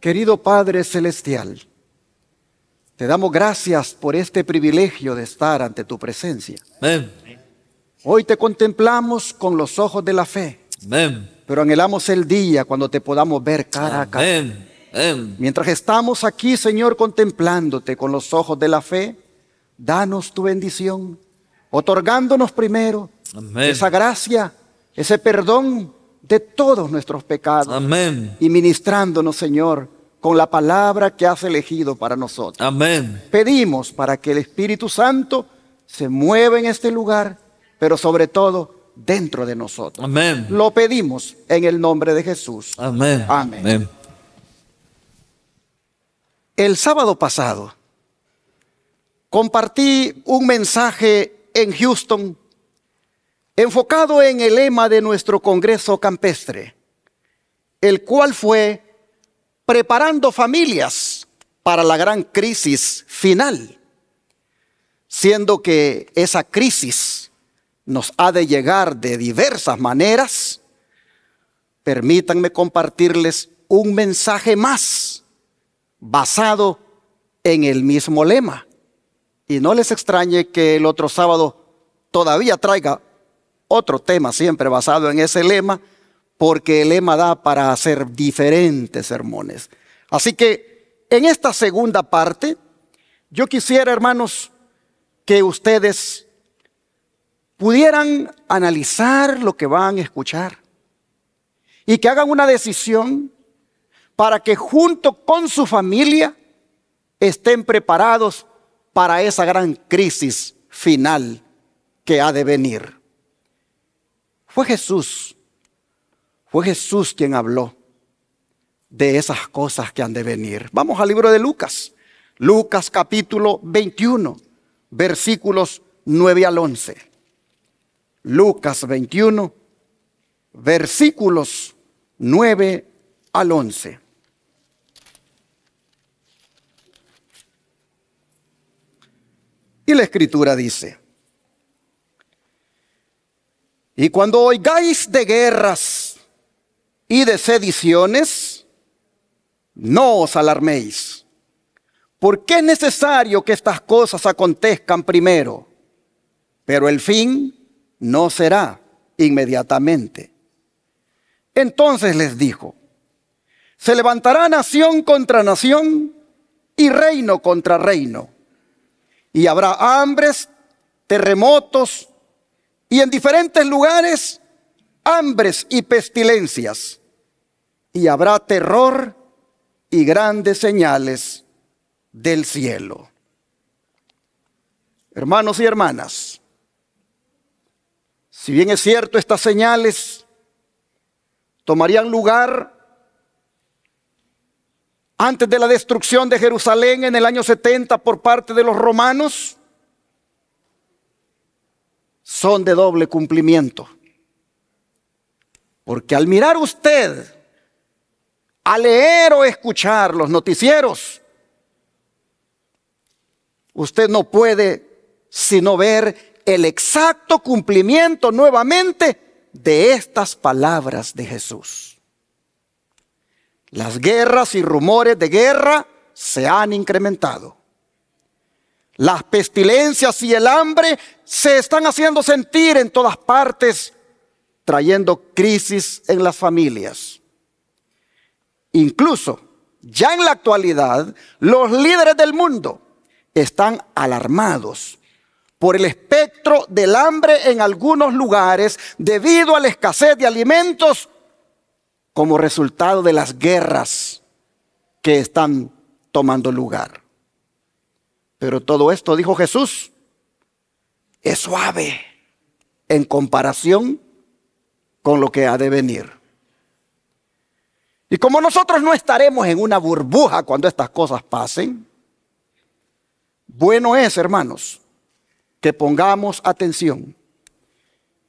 Querido Padre Celestial, te damos gracias por este privilegio de estar ante tu presencia. Amén. Hoy te contemplamos con los ojos de la fe, Amén. pero anhelamos el día cuando te podamos ver cara a cara. Amén. Amén. Mientras estamos aquí, Señor, contemplándote con los ojos de la fe, danos tu bendición, otorgándonos primero Amén. esa gracia, ese perdón de todos nuestros pecados. Amén. Y ministrándonos, Señor, con la palabra que has elegido para nosotros. Amén. Pedimos para que el Espíritu Santo se mueva en este lugar, pero sobre todo dentro de nosotros. Amén. Lo pedimos en el nombre de Jesús. Amén. Amén. Amén. El sábado pasado compartí un mensaje en Houston enfocado en el lema de nuestro Congreso Campestre, el cual fue preparando familias para la gran crisis final, siendo que esa crisis nos ha de llegar de diversas maneras. Permítanme compartirles un mensaje más basado en el mismo lema. Y no les extrañe que el otro sábado todavía traiga otro tema siempre basado en ese lema, porque el lema da para hacer diferentes sermones. Así que en esta segunda parte, yo quisiera, hermanos, que ustedes pudieran analizar lo que van a escuchar y que hagan una decisión para que junto con su familia estén preparados para esa gran crisis final que ha de venir. Fue Jesús quien habló de esas cosas que han de venir. Vamos al libro de Lucas. Lucas capítulo 21, versículos 9 al 11. Lucas 21, versículos 9 al 11. Y la Escritura dice: y cuando oigáis de guerras y de sediciones, no os alarméis, porque es necesario que estas cosas acontezcan primero, pero el fin no será inmediatamente. Entonces les dijo: se levantará nación contra nación y reino contra reino, y habrá hambres, terremotos, y en diferentes lugares hambres y pestilencias, y habrá terror y grandes señales del cielo. Hermanos y hermanas, si bien es cierto, estas señales tomarían lugar antes de la destrucción de Jerusalén en el año 70 por parte de los romanos, son de doble cumplimiento. Porque al mirar usted, a leer o escuchar los noticieros, usted no puede sino ver el exacto cumplimiento nuevamente de estas palabras de Jesús. Las guerras y rumores de guerra se han incrementado. Las pestilencias y el hambre se están haciendo sentir en todas partes, trayendo crisis en las familias. Incluso, ya en la actualidad, los líderes del mundo están alarmados por el espectro del hambre en algunos lugares debido a la escasez de alimentos como resultado de las guerras que están tomando lugar. Pero todo esto, dijo Jesús, es suave en comparación con lo que ha de venir. Y como nosotros no estaremos en una burbuja cuando estas cosas pasen, bueno es, hermanos, que pongamos atención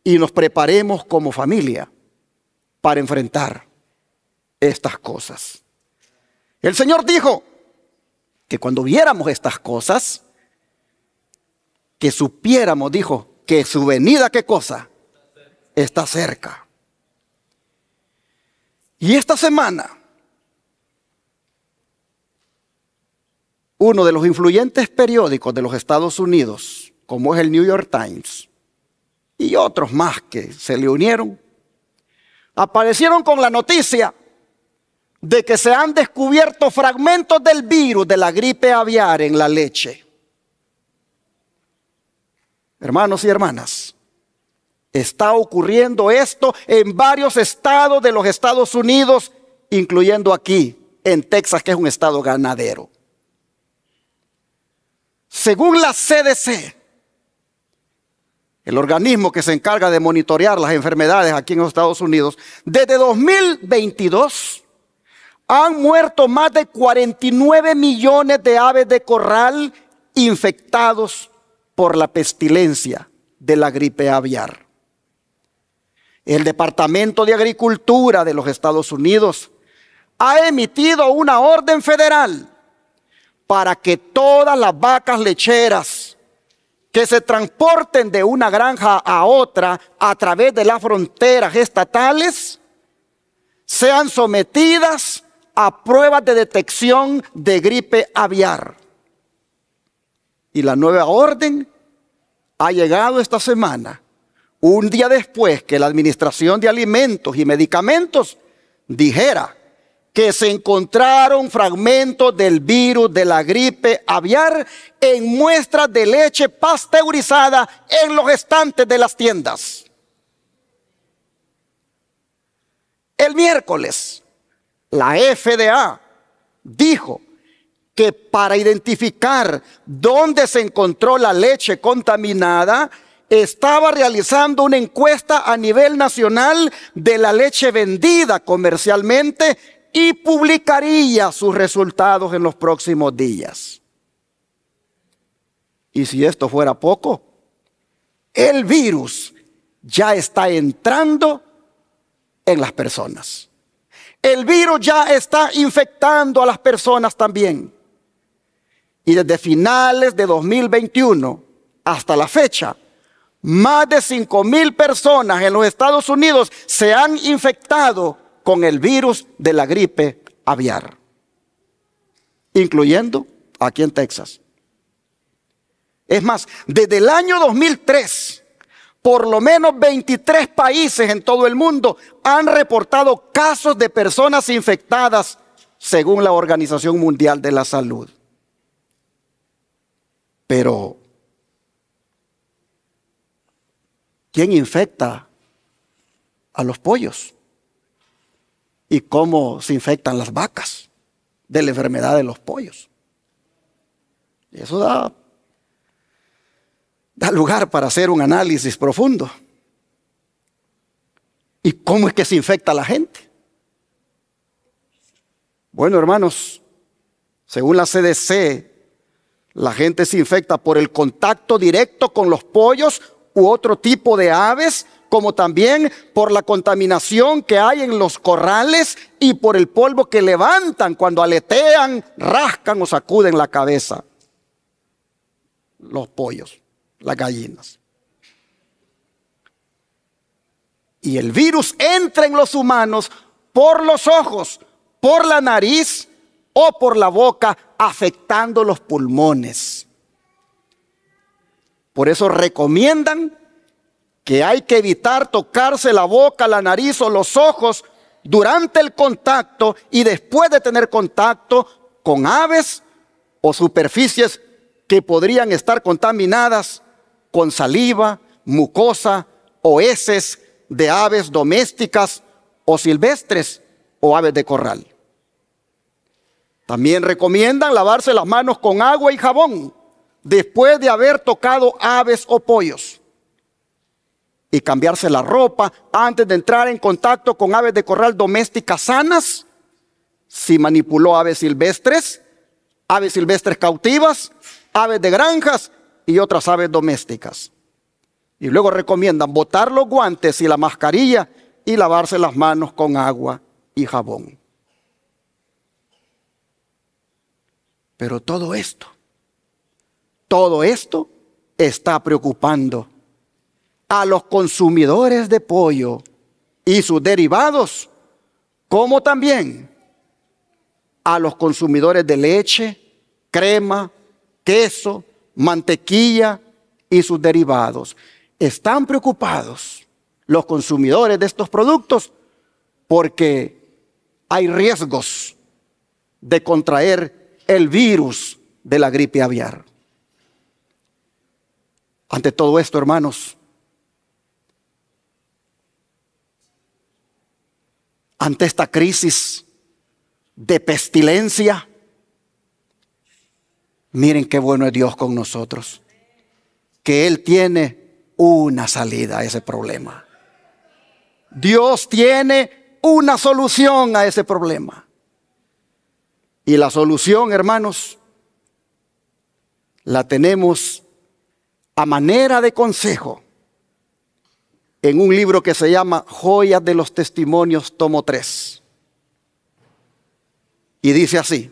y nos preparemos como familia para enfrentar estas cosas. El Señor dijo que cuando viéramos estas cosas, que supiéramos, dijo, que su venida, ¿qué cosa? Está cerca. Y esta semana uno de los influyentes periódicos de los Estados Unidos, como es el New York Times, y otros más que se le unieron, aparecieron con la noticia de que se han descubierto fragmentos del virus de la gripe aviar en la leche. Hermanos y hermanas, está ocurriendo esto en varios estados de los Estados Unidos, incluyendo aquí, en Texas, que es un estado ganadero. Según la CDC, el organismo que se encarga de monitorear las enfermedades aquí en los Estados Unidos, desde 2022 han muerto más de 49 millones de aves de corral infectados por la pestilencia de la gripe aviar. El Departamento de Agricultura de los Estados Unidos ha emitido una orden federal para que todas las vacas lecheras que se transporten de una granja a otra a través de las fronteras estatales sean sometidas a pruebas de detección de gripe aviar. Y la nueva orden ha llegado esta semana, un día después que la Administración de Alimentos y Medicamentos dijera que se encontraron fragmentos del virus de la gripe aviar en muestras de leche pasteurizada en los estantes de las tiendas. El miércoles, la FDA dijo que para identificar dónde se encontró la leche contaminada, estaba realizando una encuesta a nivel nacional de la leche vendida comercialmente y publicaría sus resultados en los próximos días. Y si esto fuera poco, el virus ya está entrando en las personas. El virus ya está infectando a las personas también. Y desde finales de 2021 hasta la fecha, más de 5,000 personas en los Estados Unidos se han infectado con el virus de la gripe aviar, incluyendo aquí en Texas. Es más, desde el año 2003, por lo menos 23 países en todo el mundo han reportado casos de personas infectadas, según la Organización Mundial de la Salud. Pero, ¿quién infecta a los pollos? ¿Y cómo se infectan las vacas de la enfermedad de los pollos? Eso da lugar para hacer un análisis profundo. ¿Y cómo es que se infecta la gente? Bueno, hermanos, según la CDC, la gente se infecta por el contacto directo con los pollos u otro tipo de aves, como también por la contaminación que hay en los corrales y por el polvo que levantan cuando aletean, rascan o sacuden la cabeza los pollos, las gallinas. Y el virus entra en los humanos por los ojos, por la nariz o por la boca, afectando los pulmones. Por eso recomiendan que hay que evitar tocarse la boca, la nariz o los ojos durante el contacto y después de tener contacto con aves o superficies que podrían estar contaminadas con saliva, mucosa o heces de aves domésticas o silvestres o aves de corral. También recomiendan lavarse las manos con agua y jabón después de haber tocado aves o pollos. Y cambiarse la ropa antes de entrar en contacto con aves de corral domésticas sanas, si manipuló aves silvestres cautivas, aves de granjas y otras aves domésticas. Y luego recomiendan botar los guantes y la mascarilla y lavarse las manos con agua y jabón. Pero todo esto está preocupando a los consumidores de pollo y sus derivados, como también a los consumidores de leche, crema, queso, mantequilla y sus derivados. Están preocupados los consumidores de estos productos porque hay riesgos de contraer el virus de la gripe aviar. Ante todo esto, hermanos, ante esta crisis de pestilencia, miren qué bueno es Dios con nosotros, que Él tiene una salida a ese problema. Dios tiene una solución a ese problema. Y la solución, hermanos, la tenemos a manera de consejo en un libro que se llama Joyas de los Testimonios, tomo 3. Y dice así: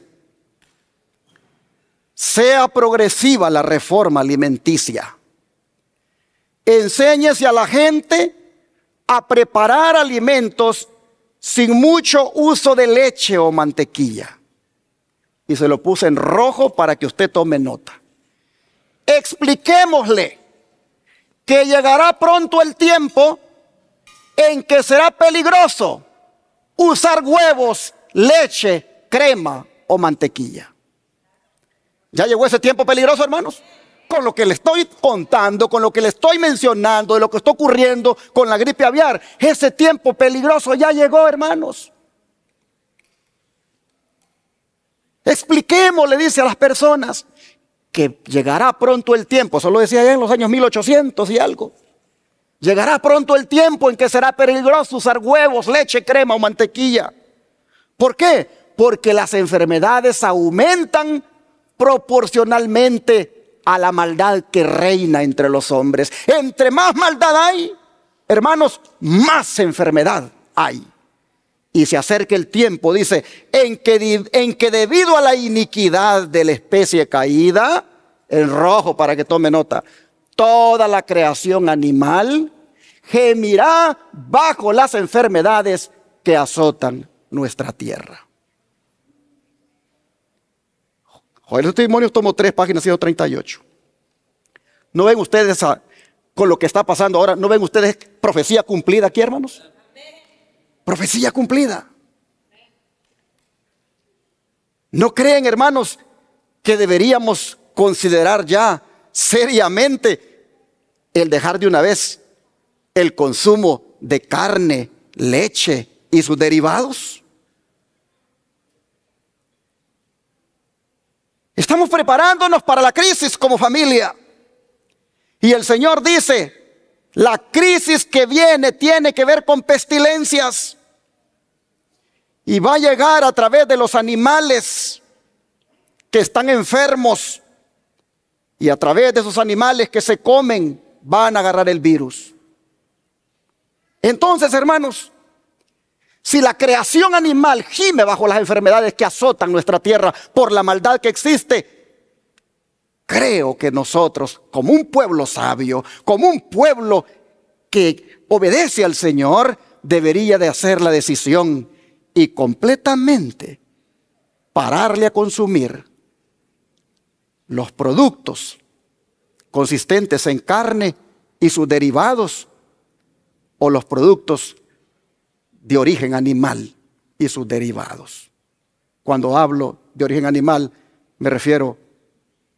sea progresiva la reforma alimenticia. Enséñese a la gente a preparar alimentos sin mucho uso de leche o mantequilla. Y se lo puse en rojo para que usted tome nota. Expliquémosle que llegará pronto el tiempo en que será peligroso usar huevos, leche, crema o mantequilla. ¿Ya llegó ese tiempo peligroso, hermanos? Con lo que le estoy contando, con lo que le estoy mencionando, de lo que está ocurriendo con la gripe aviar, ese tiempo peligroso ya llegó, hermanos. Expliquemos, le dice a las personas, que llegará pronto el tiempo, eso lo decía ya en los años 1800 y algo. Llegará pronto el tiempo en que será peligroso usar huevos, leche, crema o mantequilla. ¿Por qué? Porque las enfermedades aumentan proporcionalmente a la maldad que reina entre los hombres. Entre más maldad hay, hermanos, más enfermedad hay. Y se acerca el tiempo, dice, en que debido a la iniquidad de la especie caída, en rojo para que tome nota, toda la creación animal gemirá bajo las enfermedades que azotan nuestra tierra. Joder, los testimonios tomo 3, página 138. ¿No ven ustedes con lo que está pasando ahora? ¿No ven ustedes profecía cumplida aquí, hermanos? Profecía cumplida. ¿No creen, hermanos, que deberíamos considerar ya seriamente el dejar de una vez el consumo de carne, leche y sus derivados? Estamos preparándonos para la crisis como familia. Y el Señor dice, la crisis que viene tiene que ver con pestilencias. Y va a llegar a través de los animales que están enfermos. Y a través de esos animales que se comen, van a agarrar el virus. Entonces, hermanos, si la creación animal gime bajo las enfermedades que azotan nuestra tierra por la maldad que existe, creo que nosotros, como un pueblo sabio, como un pueblo que obedece al Señor, debería de hacer la decisión y completamente pararle a consumir los productos consistentes en carne y sus derivados, o los productos de origen animal y sus derivados. Cuando hablo de origen animal, me refiero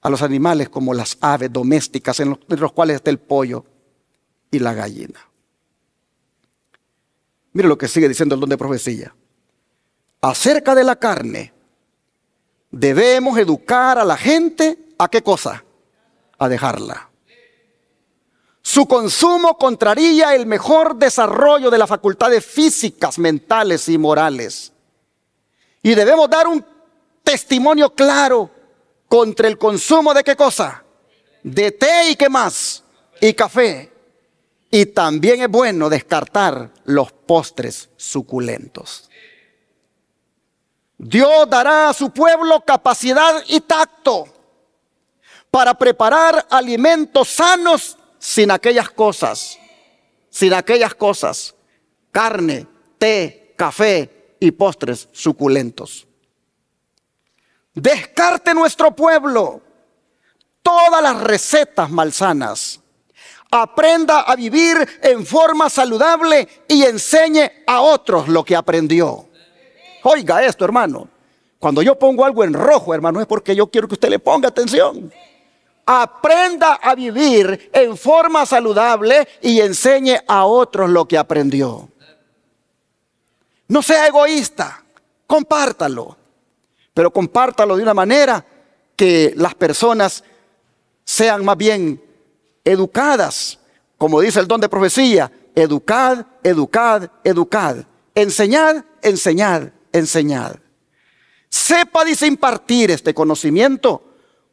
a los animales como las aves domésticas, entre los cuales está el pollo y la gallina. Mire lo que sigue diciendo el don de profecía. Acerca de la carne, debemos educar a la gente, ¿a qué cosa? A dejarla. Su consumo contraría el mejor desarrollo de las facultades físicas, mentales y morales. Y debemos dar un testimonio claro contra el consumo de ¿qué cosa? De té y ¿qué más? Y café. Y también es bueno descartar los postres suculentos. Dios dará a su pueblo capacidad y tacto para preparar alimentos sanos sin aquellas cosas, carne, té, café y postres suculentos. descarte nuestro pueblo todas las recetas malsanas. Aprenda a vivir en forma saludable y enseñe a otros lo que aprendió. Oiga esto, hermano. Cuando yo pongo algo en rojo, hermano, es porque yo quiero que usted le ponga atención. Aprenda a vivir en forma saludable y enseñe a otros lo que aprendió. No sea egoísta, compártalo. Pero compártalo de una manera que las personas sean más bien educadas. Como dice el don de profecía, educad, educad, educad. Enseñad, enseñad, enseñad. Sepa, dice, impartir este conocimiento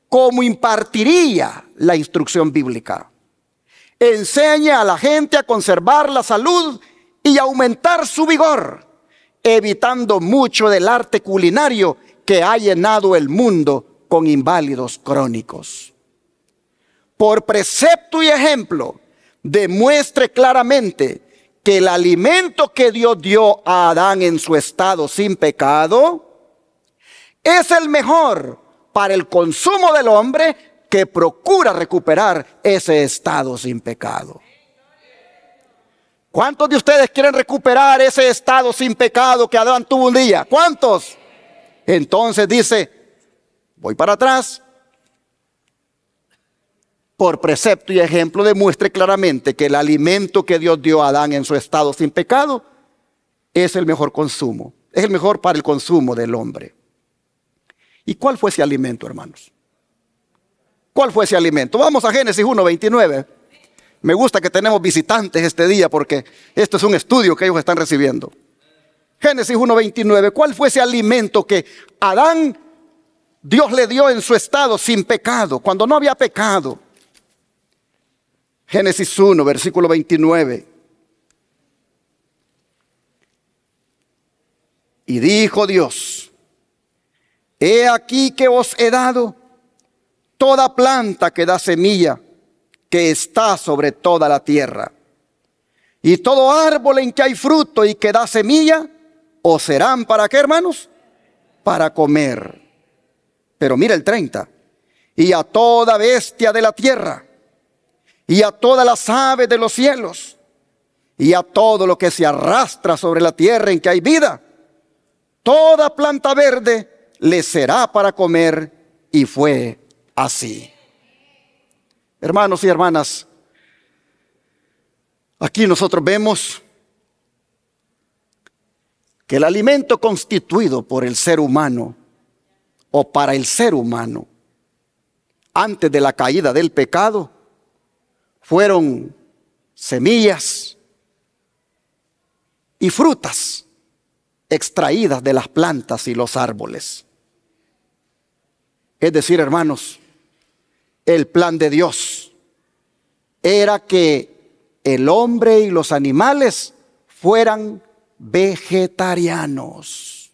como impartiría la instrucción bíblica. Enseñe a la gente a conservar la salud y aumentar su vigor, evitando mucho del arte culinario que ha llenado el mundo con inválidos crónicos. Por precepto y ejemplo, demuestre claramente que el alimento que Dios dio a Adán en su estado sin pecado es el mejor para el consumo del hombre que procura recuperar ese estado sin pecado. ¿Cuántos de ustedes quieren recuperar ese estado sin pecado que Adán tuvo un día? ¿Cuántos? Entonces dice, voy para atrás. Por precepto y ejemplo demuestre claramente que el alimento que Dios dio a Adán en su estado sin pecado es el mejor consumo, es el mejor para el consumo del hombre. ¿Y cuál fue ese alimento, hermanos? ¿Cuál fue ese alimento? Vamos a Génesis 1:29. Me gusta que tenemos visitantes este día porque esto es un estudio que ellos están recibiendo. Génesis 1:29. ¿Cuál fue ese alimento que Adán, Dios le dio en su estado sin pecado, cuando no había pecado? Génesis 1, versículo 29. Y dijo Dios: he aquí que os he dado toda planta que da semilla, que está sobre toda la tierra. Y todo árbol en que hay fruto y que da semilla, os serán, ¿para qué, hermanos? Para comer. Pero mira el 30. Y a toda bestia de la tierra, y a todas las aves de los cielos, y a todo lo que se arrastra sobre la tierra en que hay vida, toda planta verde le será para comer. Y fue así. Hermanos y hermanas, aquí nosotros vemos que el alimento constituido por el ser humano o para el ser humano antes de la caída del pecado fueron semillas y frutas extraídas de las plantas y los árboles. Es decir, hermanos, el plan de Dios era que el hombre y los animales fueran vegetarianos.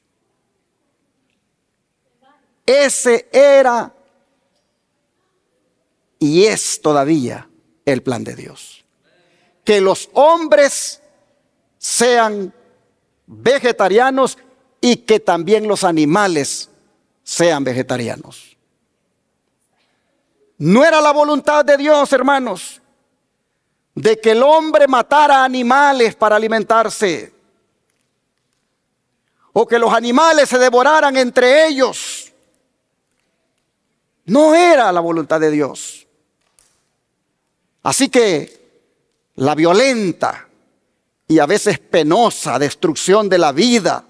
Ese era y es todavía el plan de Dios. Que los hombres sean vegetarianos y que también los animales sean vegetarianos. No era la voluntad de Dios, hermanos, de que el hombre matara animales para alimentarse, o que los animales se devoraran entre ellos. No era la voluntad de Dios. Así que la violenta y a veces penosa destrucción de la vida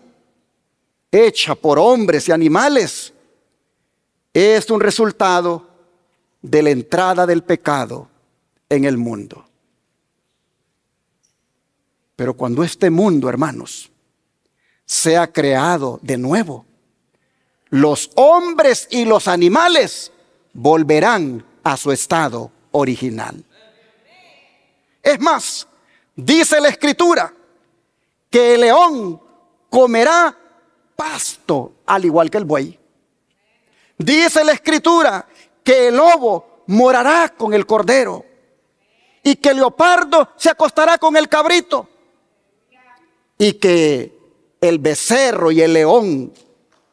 hecha por hombres y animales es un resultado de la entrada del pecado en el mundo. Pero cuando este mundo, hermanos, sea creado de nuevo, los hombres y los animales volverán a su estado original. Es más, dice la Escritura que el león comerá pasto al igual que el buey. Dice la Escritura que el lobo morará con el cordero y que el leopardo se acostará con el cabrito y que el becerro y el león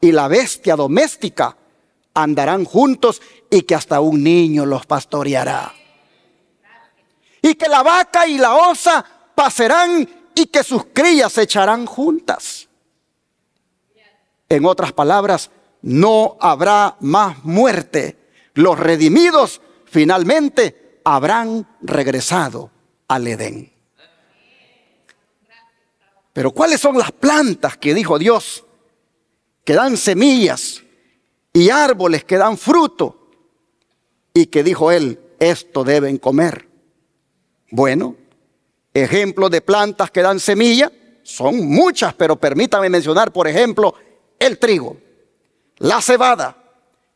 y la bestia doméstica andarán juntos y que hasta un niño los pastoreará. Y que la vaca y la osa pasarán y que sus crías se echarán juntas. En otras palabras, no habrá más muerte. Los redimidos finalmente habrán regresado al Edén. Pero ¿cuáles son las plantas que dijo Dios que dan semillas y árboles que dan fruto y que dijo Él, esto deben comer? Bueno, ejemplos de plantas que dan semilla son muchas, pero permítame mencionar, por ejemplo, el trigo, la cebada,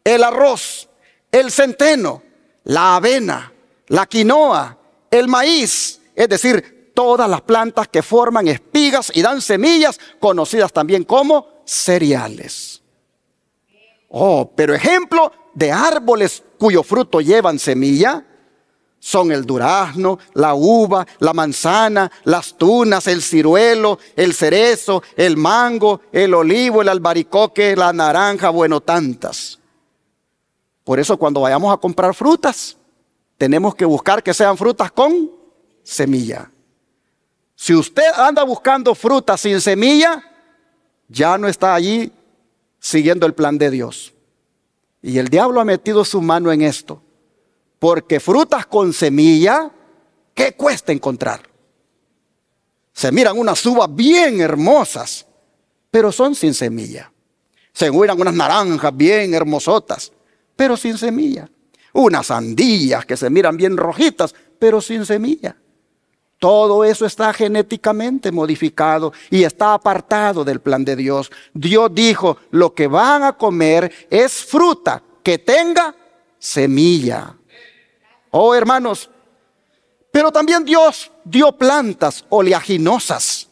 el arroz, el centeno, la avena, la quinoa, el maíz, es decir, todas las plantas que forman espigas y dan semillas, conocidas también como cereales. Oh, pero ejemplo de árboles cuyo fruto llevan semilla son el durazno, la uva, la manzana, las tunas, el ciruelo, el cerezo, el mango, el olivo, el albaricoque, la naranja, bueno, tantas. Por eso cuando vayamos a comprar frutas, tenemos que buscar que sean frutas con semilla. Si usted anda buscando frutas sin semilla, ya no está allí siguiendo el plan de Dios. Y el diablo ha metido su mano en esto. Porque frutas con semilla, ¿qué cuesta encontrar? Se miran unas uvas bien hermosas, pero son sin semilla. Se miran unas naranjas bien hermosotas, pero sin semilla. Unas sandías que se miran bien rojitas, pero sin semilla. Todo eso está genéticamente modificado y está apartado del plan de Dios. Dios dijo, lo que van a comer es fruta que tenga semilla. Oh, hermanos, pero también Dios dio plantas oleaginosas,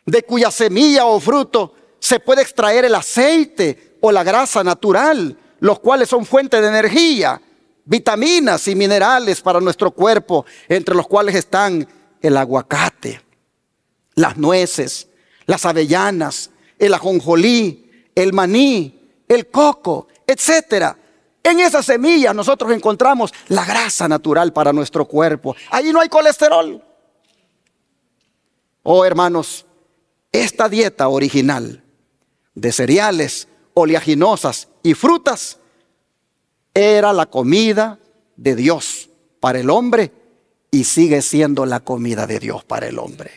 de cuya semilla o fruto se puede extraer el aceite o la grasa natural, los cuales son fuente de energía, vitaminas y minerales para nuestro cuerpo, entre los cuales están el aguacate, las nueces, las avellanas, el ajonjolí, el maní, el coco, etcétera. En esas semillas nosotros encontramos la grasa natural para nuestro cuerpo. Allí no hay colesterol. Oh, hermanos, esta dieta original de cereales, oleaginosas y frutas era la comida de Dios para el hombre y sigue siendo la comida de Dios para el hombre.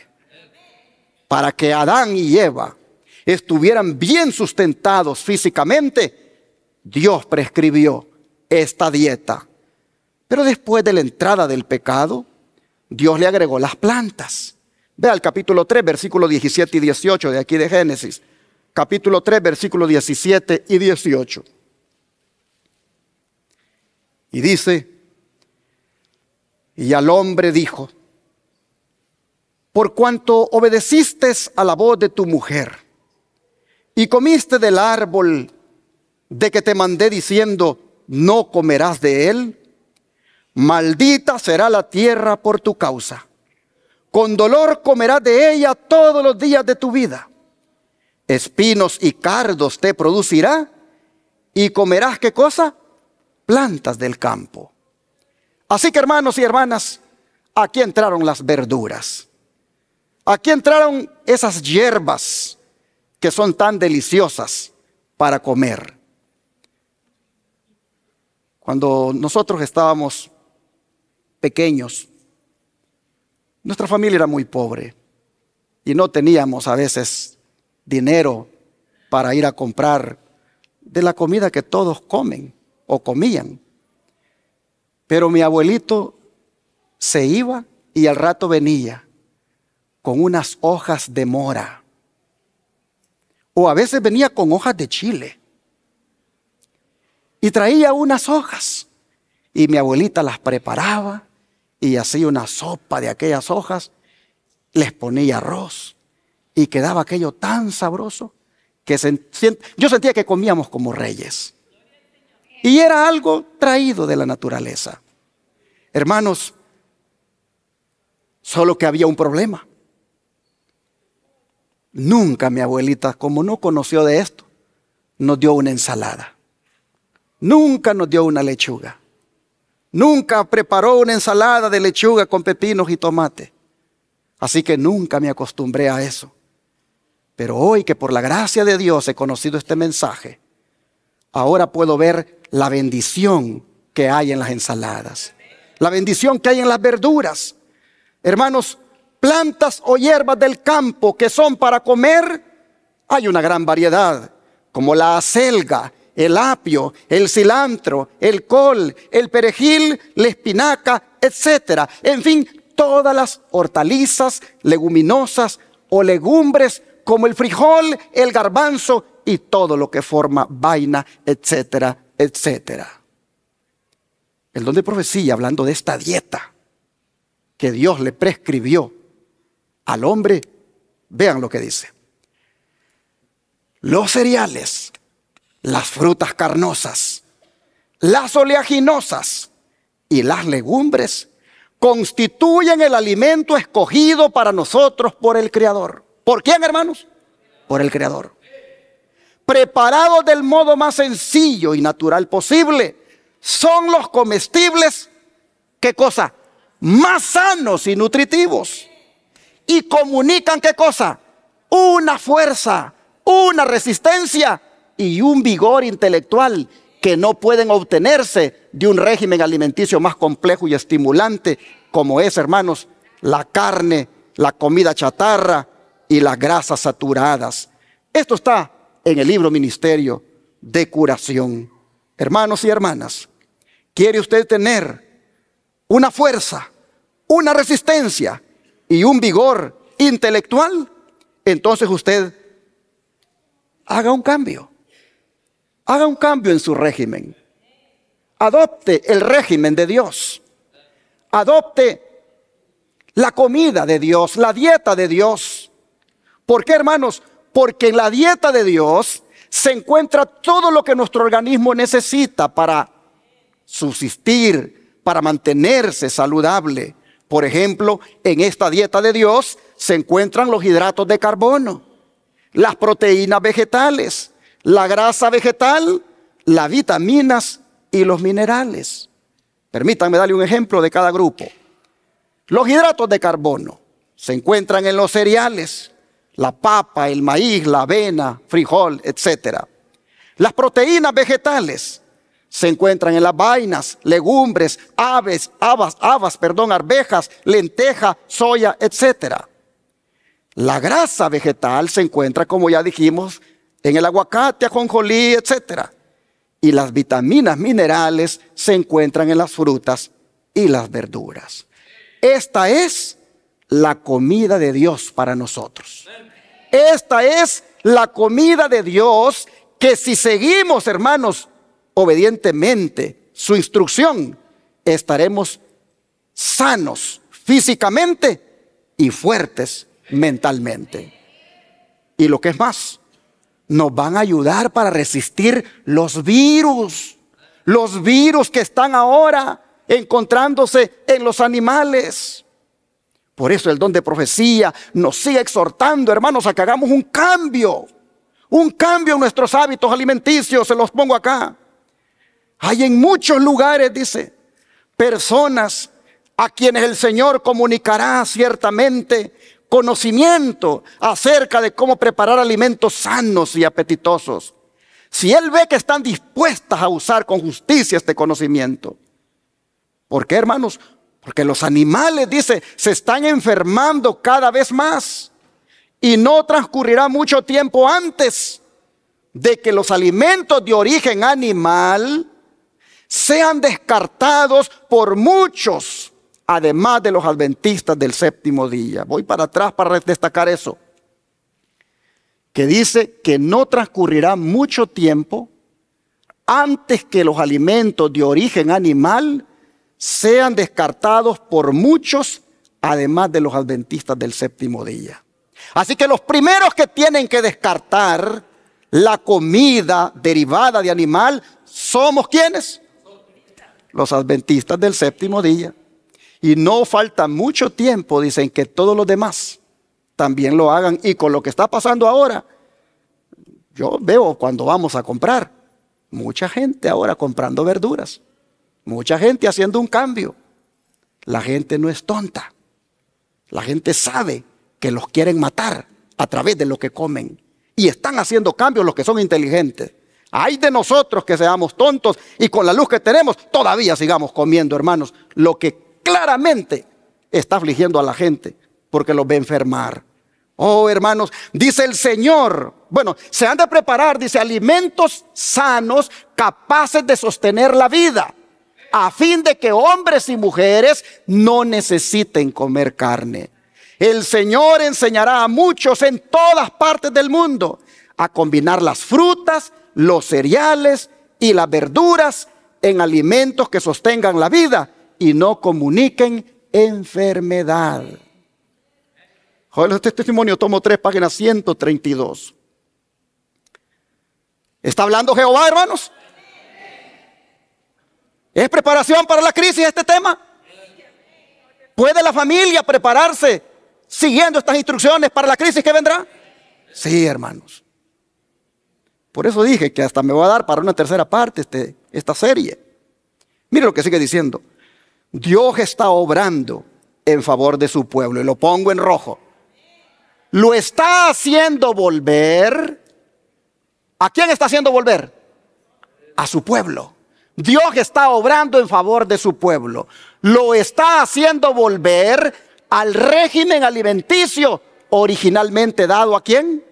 Para que Adán y Eva estuvieran bien sustentados físicamente, Dios prescribió esta dieta. Pero después de la entrada del pecado, Dios le agregó las plantas. Vea el capítulo 3, versículos 17 y 18 de aquí de Génesis. Capítulo 3, versículos 17 y 18. Y dice, y al hombre dijo, por cuanto obedeciste a la voz de tu mujer y comiste del árbol de que te mandé diciendo, no comerás de él, maldita será la tierra por tu causa. Con dolor comerás de ella todos los días de tu vida. Espinos y cardos te producirá y comerás, ¿qué cosa? Plantas del campo. Así que, hermanos y hermanas, aquí entraron las verduras. Aquí entraron esas hierbas que son tan deliciosas para comer. Cuando nosotros estábamos pequeños, nuestra familia era muy pobre y no teníamos a veces dinero para ir a comprar de la comida que todos comen o comían. Pero mi abuelito se iba y al rato venía con unas hojas de mora. O a veces venía con hojas de chile. Y traía unas hojas. Y mi abuelita las preparaba y hacía una sopa de aquellas hojas. Les ponía arroz. Y quedaba aquello tan sabroso que yo sentía que comíamos como reyes. Y era algo traído de la naturaleza. Hermanos, solo que había un problema. Nunca mi abuelita, como no conoció de esto, nos dio una ensalada. nunca nos dio una lechuga. Nunca preparó una ensalada de lechuga con pepinos y tomate. Así que nunca me acostumbré a eso. Pero hoy que por la gracia de Dios he conocido este mensaje, ahora puedo ver la bendición que hay en las ensaladas, la bendición que hay en las verduras. Hermanos, plantas o hierbas del campo que son para comer, hay una gran variedad, como la acelga, el apio, el cilantro, el col, el perejil, la espinaca, etc. En fin, todas las hortalizas, leguminosas o legumbres como el frijol, el garbanzo y todo lo que forma vaina, etcétera, etcétera. El don de profecía, hablando de esta dieta que Dios le prescribió al hombre, vean lo que dice. Los cereales, las frutas carnosas, las oleaginosas y las legumbres constituyen el alimento escogido para nosotros por el Creador. ¿Por quién, hermanos? Por el Creador. Preparados del modo más sencillo y natural posible, son los comestibles, ¿qué cosa? Más sanos y nutritivos. Y comunican, ¿qué cosa? Una fuerza, una resistencia y un vigor intelectual que no pueden obtenerse de un régimen alimenticio más complejo y estimulante como es, hermanos, la carne, la comida chatarra y las grasas saturadas. Esto está en el libro Ministerio de Curación. Hermanos y hermanas, ¿quiere usted tener una fuerza, una resistencia y un vigor intelectual? Entonces usted haga un cambio. Haga un cambio en su régimen. Adopte el régimen de Dios. Adopte la comida de Dios, la dieta de Dios. ¿Por qué, hermanos? Porque en la dieta de Dios se encuentra todo lo que nuestro organismo necesita para subsistir, para mantenerse saludable. Por ejemplo, en esta dieta de Dios se encuentran los hidratos de carbono, las proteínas vegetales, la grasa vegetal, las vitaminas y los minerales. Permítanme darle un ejemplo de cada grupo. Los hidratos de carbono se encuentran en los cereales, la papa, el maíz, la avena, frijol, etc. Las proteínas vegetales se encuentran en las vainas, legumbres, arvejas, lentejas, soya, etc. La grasa vegetal se encuentra, como ya dijimos, en el aguacate, ajonjolí, etc. Y las vitaminas minerales se encuentran en las frutas y las verduras. Esta es la comida de Dios para nosotros. Esta es la comida de Dios que si seguimos, hermanos, obedientemente su instrucción, estaremos sanos físicamente y fuertes mentalmente. Y lo que es más, nos van a ayudar para resistir los virus que están ahora encontrándose en los animales. Por eso el don de profecía nos sigue exhortando, hermanos, a que hagamos un cambio en nuestros hábitos alimenticios. Se los pongo acá. Hay en muchos lugares, dice, personas a quienes el Señor comunicará ciertamente conocimiento acerca de cómo preparar alimentos sanos y apetitosos. Si Él ve que están dispuestas a usar con justicia este conocimiento. ¿Por qué, hermanos? Porque los animales, dice, se están enfermando cada vez más. Y no transcurrirá mucho tiempo antes de que los alimentos de origen animal sean descartados por muchos, además de los adventistas del séptimo día. Voy para atrás para destacar eso. Que dice que no transcurrirá mucho tiempo antes que los alimentos de origen animal sean descartados por muchos, además de los adventistas del séptimo día. Así que los primeros que tienen que descartar la comida derivada de animal somos ¿quiénes? Los adventistas del séptimo día. Y no falta mucho tiempo, dicen, que todos los demás también lo hagan. Y con lo que está pasando ahora, yo veo cuando vamos a comprar, Mucha gente ahora comprando verduras. Mucha gente haciendo un cambio. La gente no es tonta. La gente sabe que los quieren matar a través de lo que comen. Y están haciendo cambios los que son inteligentes. Ay de nosotros que seamos tontos y con la luz que tenemos todavía sigamos comiendo, hermanos, lo que claramente está afligiendo a la gente porque los ve enfermar. Oh, hermanos, dice el Señor, bueno, se han de preparar, dice, alimentos sanos capaces de sostener la vida, a fin de que hombres y mujeres no necesiten comer carne. El Señor enseñará a muchos en todas partes del mundo a combinar las frutas, los cereales y las verduras en alimentos que sostengan la vida y no comuniquen enfermedad. Joder, este testimonio, tomo 3, página 132. ¿Está hablando Jehová, hermanos? ¿Es preparación para la crisis este tema? ¿Puede la familia prepararse siguiendo estas instrucciones para la crisis que vendrá? Sí, hermanos. Por eso dije que hasta me voy a dar para una tercera parte esta serie. Mire lo que sigue diciendo. Dios está obrando en favor de su pueblo. Y lo pongo en rojo. Lo está haciendo volver. ¿A quién está haciendo volver? A su pueblo. Dios está obrando en favor de su pueblo. Lo está haciendo volver al régimen alimenticio originalmente dado ¿a quién?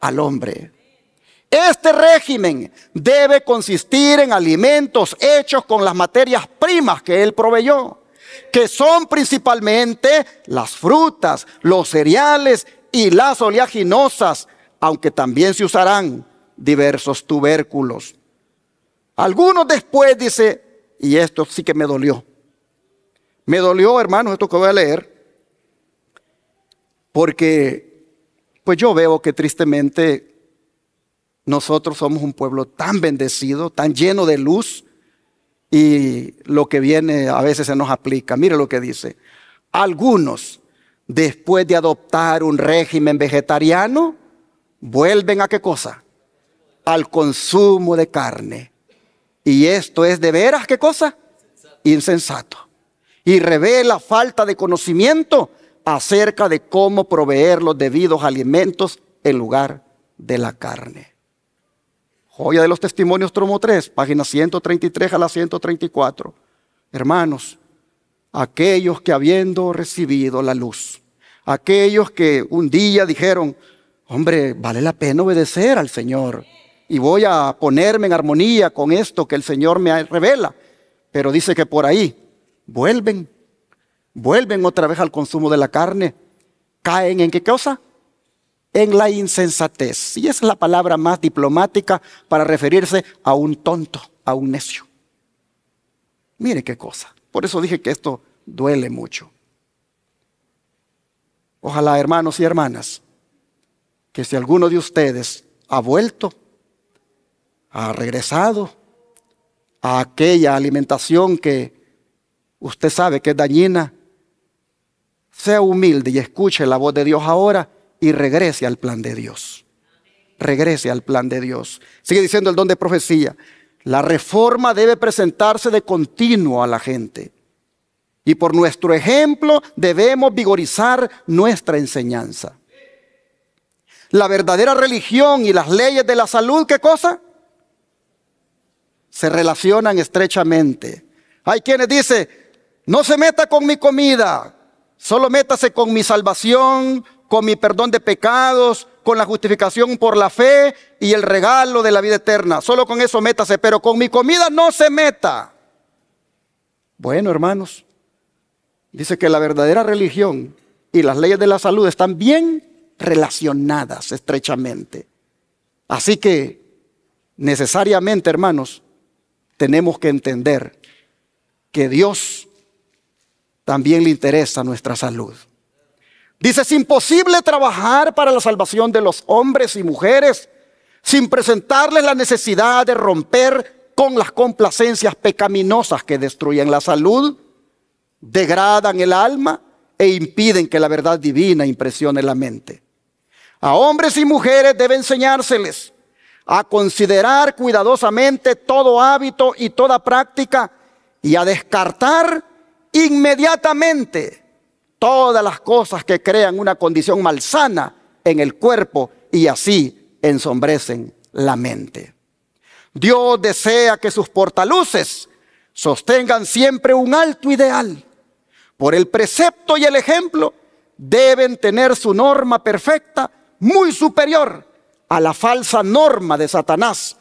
Al hombre. Este régimen debe consistir en alimentos hechos con las materias primas que Él proveyó, que son principalmente las frutas, los cereales y las oleaginosas, aunque también se usarán diversos tubérculos. Algunos después dice, y esto sí que me dolió. Me dolió, hermanos, esto que voy a leer, porque pues yo veo que tristemente nosotros somos un pueblo tan bendecido, tan lleno de luz, y lo que viene a veces se nos aplica. Mire lo que dice. Algunos, después de adoptar un régimen vegetariano, vuelven ¿a qué cosa? Al consumo de carne. Y esto es de veras ¿qué cosa? Insensato. Y revela falta de conocimiento acerca de cómo proveer los debidos alimentos en lugar de la carne. Joya de los Testimonios, tomo 3, páginas 133 a la 134. Hermanos, aquellos que habiendo recibido la luz, aquellos que un día dijeron, hombre, vale la pena obedecer al Señor y voy a ponerme en armonía con esto que el Señor me revela, pero dice que por ahí vuelven otra vez al consumo de la carne, caen en ¿qué cosa? En la insensatez. Y esa es la palabra más diplomática para referirse a un tonto, a un necio. Mire qué cosa. Por eso dije que esto duele mucho. Ojalá, hermanos y hermanas, que si alguno de ustedes ha vuelto, ha regresado a aquella alimentación que usted sabe que es dañina, sea humilde y escuche la voz de Dios ahora y regrese al plan de Dios. Regrese al plan de Dios. Sigue diciendo el don de profecía. La reforma debe presentarse de continuo a la gente. Y por nuestro ejemplo debemos vigorizar nuestra enseñanza. La verdadera religión y las leyes de la salud, ¿qué cosa? Se relacionan estrechamente. Hay quienes dicen, no se meta con mi comida, solo métase con mi salvación, con mi perdón de pecados, con la justificación por la fe y el regalo de la vida eterna. Solo con eso métase, pero con mi comida no se meta. Bueno, hermanos, dice que la verdadera religión y las leyes de la salud están bien relacionadas estrechamente. Así que necesariamente, hermanos, tenemos que entender que Dios también le interesa nuestra salud. Dice, es imposible trabajar para la salvación de los hombres y mujeres sin presentarles la necesidad de romper con las complacencias pecaminosas que destruyen la salud, degradan el alma e impiden que la verdad divina impresione la mente. A hombres y mujeres debe enseñárseles a considerar cuidadosamente todo hábito y toda práctica y a descartar inmediatamente todas las cosas que crean una condición malsana en el cuerpo y así ensombrecen la mente. Dios desea que sus portaluces sostengan siempre un alto ideal. Por el precepto y el ejemplo deben tener su norma perfecta muy superior a la falsa norma de Satanás,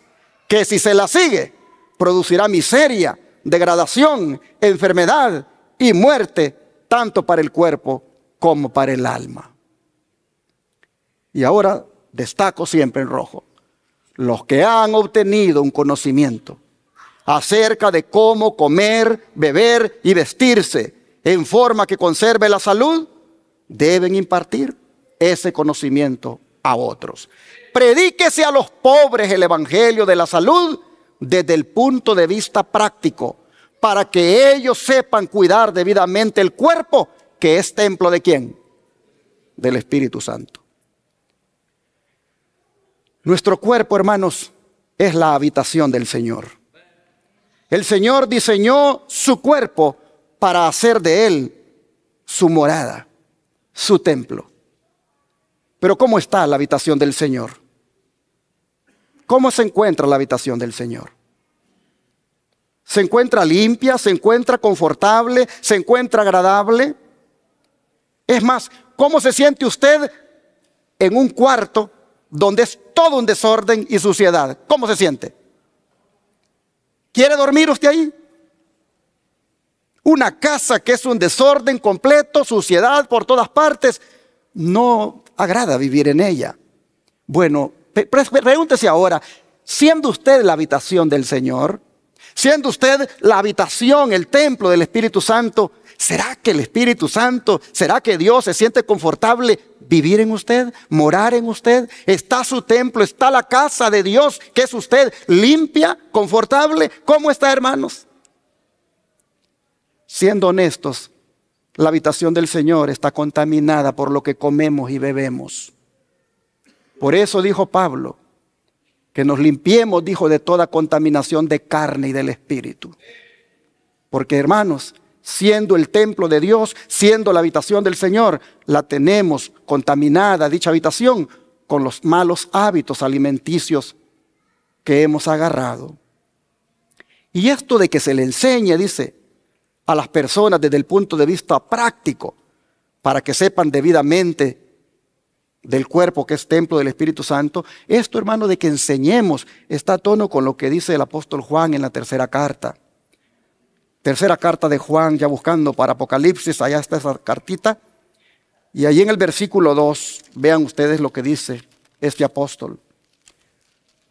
que si se la sigue producirá miseria, degradación, enfermedad y muerte, tanto para el cuerpo como para el alma. Y ahora destaco siempre en rojo: los que han obtenido un conocimiento acerca de cómo comer, beber y vestirse en forma que conserve la salud, deben impartir ese conocimiento a otros. Predíquese a los pobres el evangelio de la salud desde el punto de vista práctico, para que ellos sepan cuidar debidamente el cuerpo, que es templo ¿de quién? Del Espíritu Santo. Nuestro cuerpo, hermanos, es la habitación del Señor. El Señor diseñó su cuerpo para hacer de él su morada, su templo. Pero ¿cómo está la habitación del Señor? ¿Cómo se encuentra la habitación del Señor? ¿Se encuentra limpia? ¿Se encuentra confortable? ¿Se encuentra agradable? Es más, ¿cómo se siente usted en un cuarto donde es todo un desorden y suciedad? ¿Cómo se siente? ¿Quiere dormir usted ahí? Una casa que es un desorden completo, suciedad por todas partes, no agrada vivir en ella. Bueno, pregúntese ahora, siendo usted la habitación del Señor, siendo usted la habitación, el templo del Espíritu Santo, ¿será que el Espíritu Santo, será que Dios se siente confortable vivir en usted, morar en usted? ¿Está su templo, está la casa de Dios, que es usted, limpia, confortable? ¿Cómo está, hermanos? Siendo honestos, la habitación del Señor está contaminada por lo que comemos y bebemos. Por eso dijo Pablo, que nos limpiemos, dijo, de toda contaminación de carne y del espíritu. Porque, hermanos, siendo el templo de Dios, siendo la habitación del Señor, la tenemos contaminada, dicha habitación, con los malos hábitos alimenticios que hemos agarrado. Y esto de que se le enseñe, dice, a las personas desde el punto de vista práctico, para que sepan debidamente del cuerpo que es templo del Espíritu Santo, esto, hermano, de que enseñemos está a tono con lo que dice el apóstol Juan en la tercera carta. Tercera carta de Juan, ya buscando para Apocalipsis, allá está esa cartita. Y allí en el versículo 2, vean ustedes lo que dice este apóstol.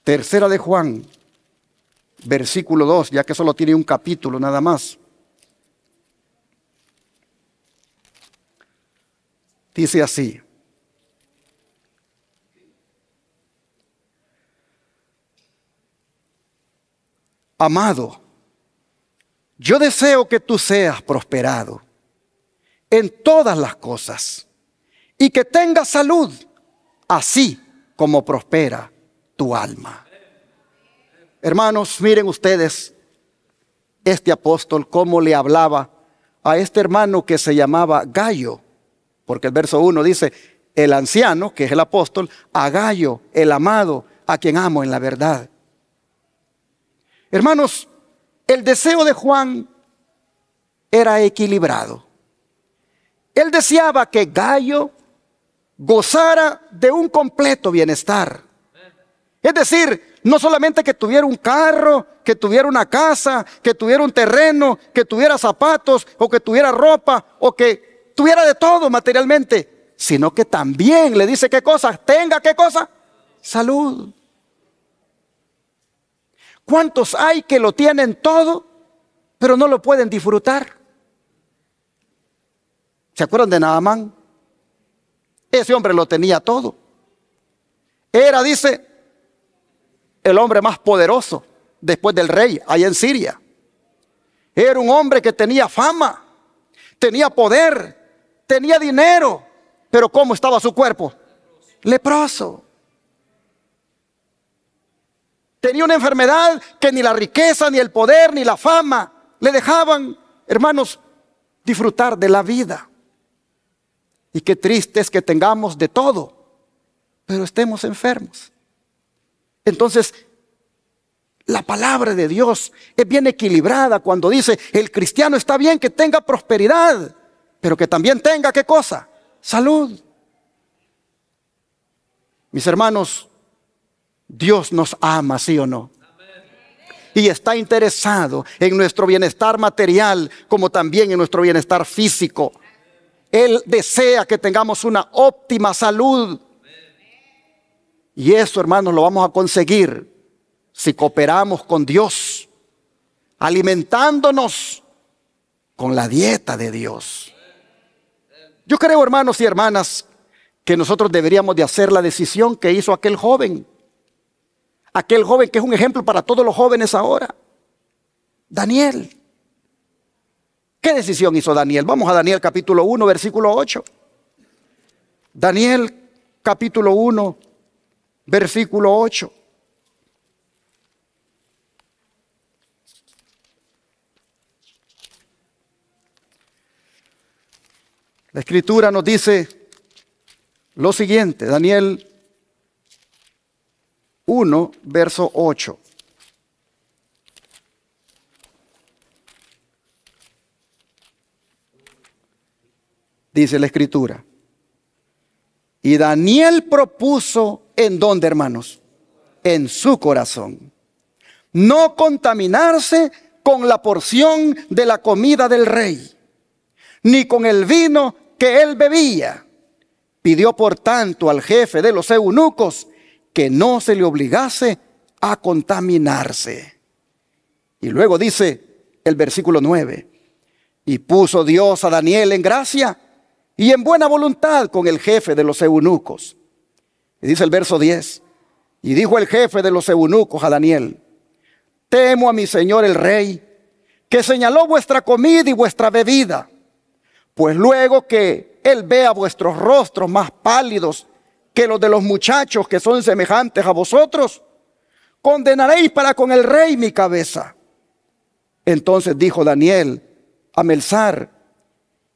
Tercera de Juan, versículo 2, ya que solo tiene un capítulo nada más. Dice así: amado, yo deseo que tú seas prosperado en todas las cosas y que tengas salud, así como prospera tu alma. Hermanos, miren ustedes este apóstol cómo le hablaba a este hermano que se llamaba Gayo, porque el verso 1 dice, el anciano, que es el apóstol, a Gayo, el amado, a quien amo en la verdad. Hermanos, el deseo de Juan era equilibrado. Él deseaba que Gayo gozara de un completo bienestar. Es decir, no solamente que tuviera un carro, que tuviera una casa, que tuviera un terreno, que tuviera zapatos, o que tuviera ropa, o que tuviera de todo materialmente, sino que también le dice qué cosa, tenga qué cosa, salud. ¿Cuántos hay que lo tienen todo, pero no lo pueden disfrutar? ¿Se acuerdan de Naamán? Ese hombre lo tenía todo. Era, dice, el hombre más poderoso después del rey allá en Siria. Era un hombre que tenía fama, tenía poder, tenía dinero, pero ¿cómo estaba su cuerpo? Leproso. Tenía una enfermedad que ni la riqueza, ni el poder, ni la fama le dejaban, hermanos, disfrutar de la vida. Y qué triste es que tengamos de todo, pero estemos enfermos. Entonces, la palabra de Dios es bien equilibrada cuando dice, el cristiano está bien que tenga prosperidad, pero que también tenga, ¿qué cosa? Salud. Mis hermanos, Dios nos ama, ¿sí o no? Y está interesado en nuestro bienestar material como también en nuestro bienestar físico. Él desea que tengamos una óptima salud. Y eso, hermanos, lo vamos a conseguir si cooperamos con Dios, alimentándonos con la dieta de Dios. Yo creo, hermanos y hermanas, que nosotros deberíamos de hacer la decisión que hizo aquel joven. Aquel joven que es un ejemplo para todos los jóvenes ahora. Daniel. ¿Qué decisión hizo Daniel? Vamos a Daniel capítulo 1, versículo 8. Daniel capítulo 1, versículo 8. La Escritura nos dice lo siguiente, Daniel 1, verso 8. Dice la Escritura. Y Daniel propuso, ¿en dónde, hermanos? En su corazón, no contaminarse con la porción de la comida del rey, ni con el vino que él bebía. Pidió por tanto al jefe de los eunucos que no se le obligase a contaminarse. Y luego dice el versículo 9, y puso Dios a Daniel en gracia y en buena voluntad con el jefe de los eunucos. Y dice el verso 10, y dijo el jefe de los eunucos a Daniel, temo a mi señor el rey, que señaló vuestra comida y vuestra bebida, pues luego que él vea vuestros rostros más pálidos que los de los muchachos que son semejantes a vosotros, condenaréis para con el rey mi cabeza. Entonces dijo Daniel a Melzar,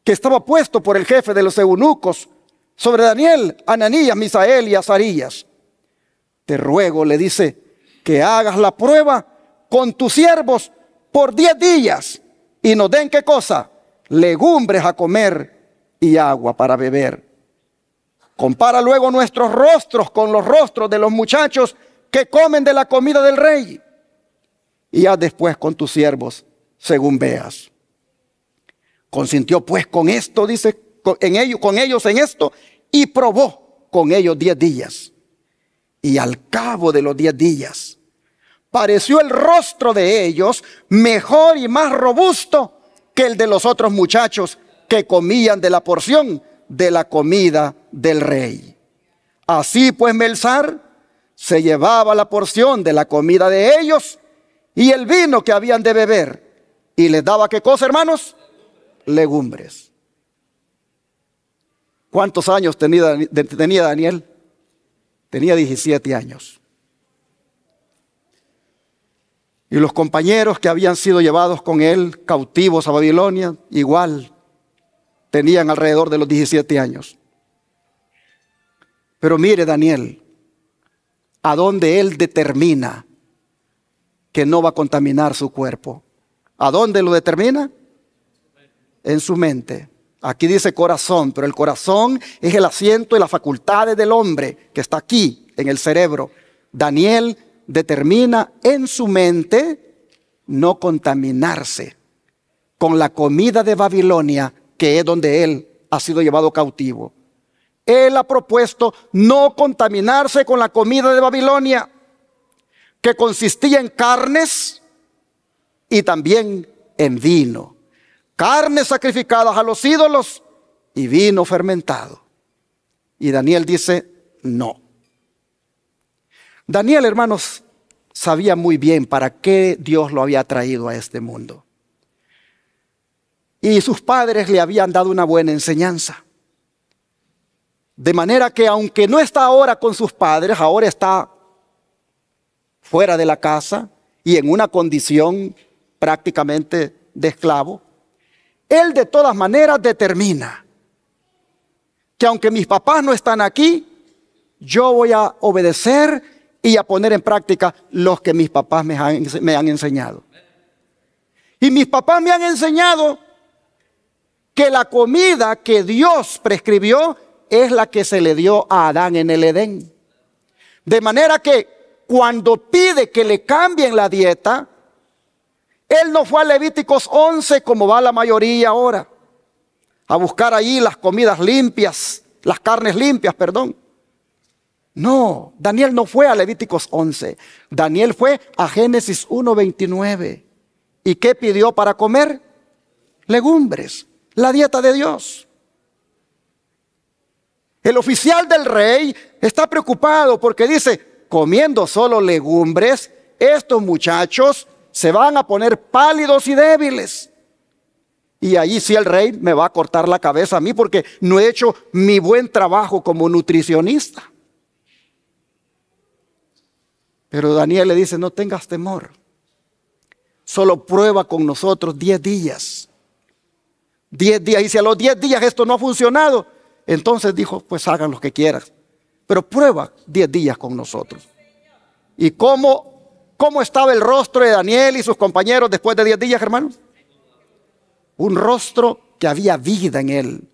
que estaba puesto por el jefe de los eunucos sobre Daniel, Ananías, Misael y Azarías, te ruego, le dice, que hagas la prueba con tus siervos por 10 días y nos den, ¿qué cosa? Legumbres a comer y agua para beber. Compara luego nuestros rostros con los rostros de los muchachos que comen de la comida del rey, y haz después con tus siervos según veas. Consintió pues con esto, dice, con ellos en esto, y probó con ellos 10 días. Y al cabo de los 10 días, pareció el rostro de ellos mejor y más robusto que el de los otros muchachos que comían de la porción de la comida del rey. Así pues Melzar se llevaba la porción de la comida de ellos y el vino que habían de beber, y les daba, ¿qué cosa, hermanos? Legumbres. ¿Cuántos años tenía Daniel? Tenía 17 años. Y los compañeros que habían sido llevados con él cautivos a Babilonia, igual tenían alrededor de los 17 años. Pero mire Daniel, a dónde él determina que no va a contaminar su cuerpo. ¿A dónde lo determina? En su mente. Aquí dice corazón, pero el corazón es el asiento y las facultades del hombre que está aquí en el cerebro. Daniel determina en su mente no contaminarse con la comida de Babilonia, que es donde él ha sido llevado cautivo. Él ha propuesto no contaminarse con la comida de Babilonia, que consistía en carnes y también en vino. Carnes sacrificadas a los ídolos y vino fermentado. Y Daniel dice, no. Daniel, hermanos, sabía muy bien para qué Dios lo había traído a este mundo. Y sus padres le habían dado una buena enseñanza. De manera que aunque no está ahora con sus padres, ahora está fuera de la casa y en una condición prácticamente de esclavo, él de todas maneras determina que aunque mis papás no están aquí, yo voy a obedecer y a poner en práctica los que mis papás me han enseñado. Y mis papás me han enseñado que la comida que Dios prescribió es la que se le dio a Adán en el Edén. De manera que cuando pide que le cambien la dieta, él no fue a Levíticos 11 como va la mayoría ahora, a buscar allí las comidas limpias, las carnes limpias, perdón. No, Daniel no fue a Levíticos 11. Daniel fue a Génesis 1:29. ¿Y qué pidió para comer? Legumbres, la dieta de Dios. El oficial del rey está preocupado porque dice, comiendo solo legumbres, estos muchachos se van a poner pálidos y débiles. Y allí sí el rey me va a cortar la cabeza a mí porque no he hecho mi buen trabajo como nutricionista. Pero Daniel le dice, no tengas temor. Solo prueba con nosotros 10 días. 10 días. Y si a los 10 días esto no ha funcionado, entonces dijo, pues hagan lo que quieran. Pero prueba 10 días con nosotros. ¿Y cómo estaba el rostro de Daniel y sus compañeros después de 10 días, hermanos? Un rostro que había vida en él.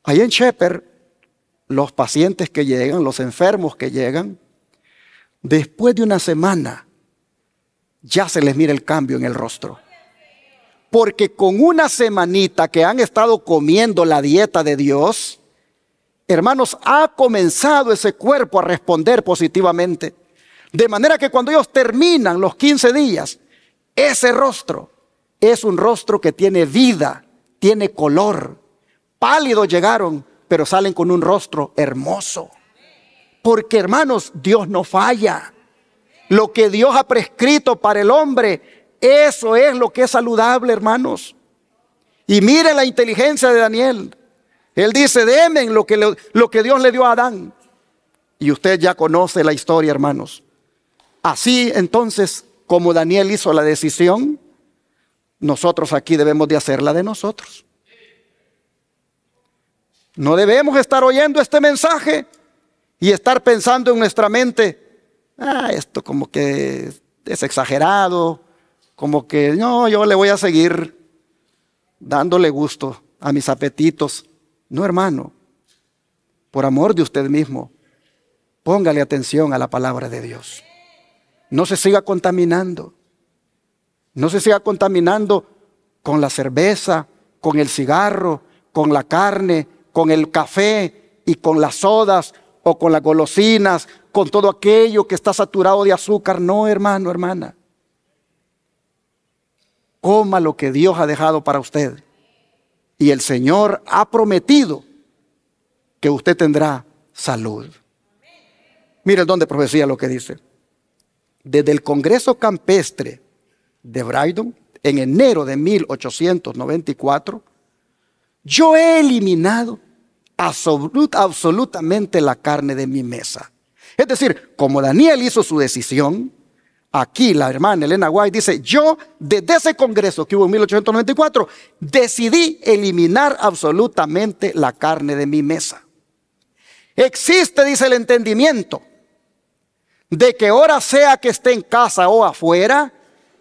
Ahí en Shepherd, los pacientes que llegan, los enfermos que llegan, después de una semana, ya se les mira el cambio en el rostro. Porque con una semanita que han estado comiendo la dieta de Dios, hermanos, ha comenzado ese cuerpo a responder positivamente. De manera que cuando ellos terminan los 15 días, ese rostro es un rostro que tiene vida, tiene color. Pálidos llegaron, pero salen con un rostro hermoso. Porque, hermanos, Dios no falla. Lo que Dios ha prescrito para el hombre, eso es lo que es saludable, hermanos. Y mire la inteligencia de Daniel. Él dice, denme lo que Dios le dio a Adán. Y usted ya conoce la historia, hermanos. Así entonces, como Daniel hizo la decisión, nosotros aquí debemos de hacerla de nosotros. No debemos estar oyendo este mensaje y estar pensando en nuestra mente, esto como que es exagerado, como que no, yo le voy a seguir dándole gusto a mis apetitos. No, hermano, por amor de usted mismo, póngale atención a la palabra de Dios. No se siga contaminando. No se siga contaminando con la cerveza, con el cigarro, con la carne, con el café y con las sodas o con las golosinas, con todo aquello que está saturado de azúcar. No, hermano, hermana. Coma lo que Dios ha dejado para usted. Y el Señor ha prometido que usted tendrá salud. Mire el don de profecía lo que dice. Desde el Congreso Campestre de Brydon, en enero de 1894, yo he eliminado absolutamente la carne de mi mesa. Es decir, como Daniel hizo su decisión, aquí la hermana Elena White dice, yo desde ese congreso que hubo en 1894, decidí eliminar absolutamente la carne de mi mesa. Existe, dice, el entendimiento de que hora sea que esté en casa o afuera,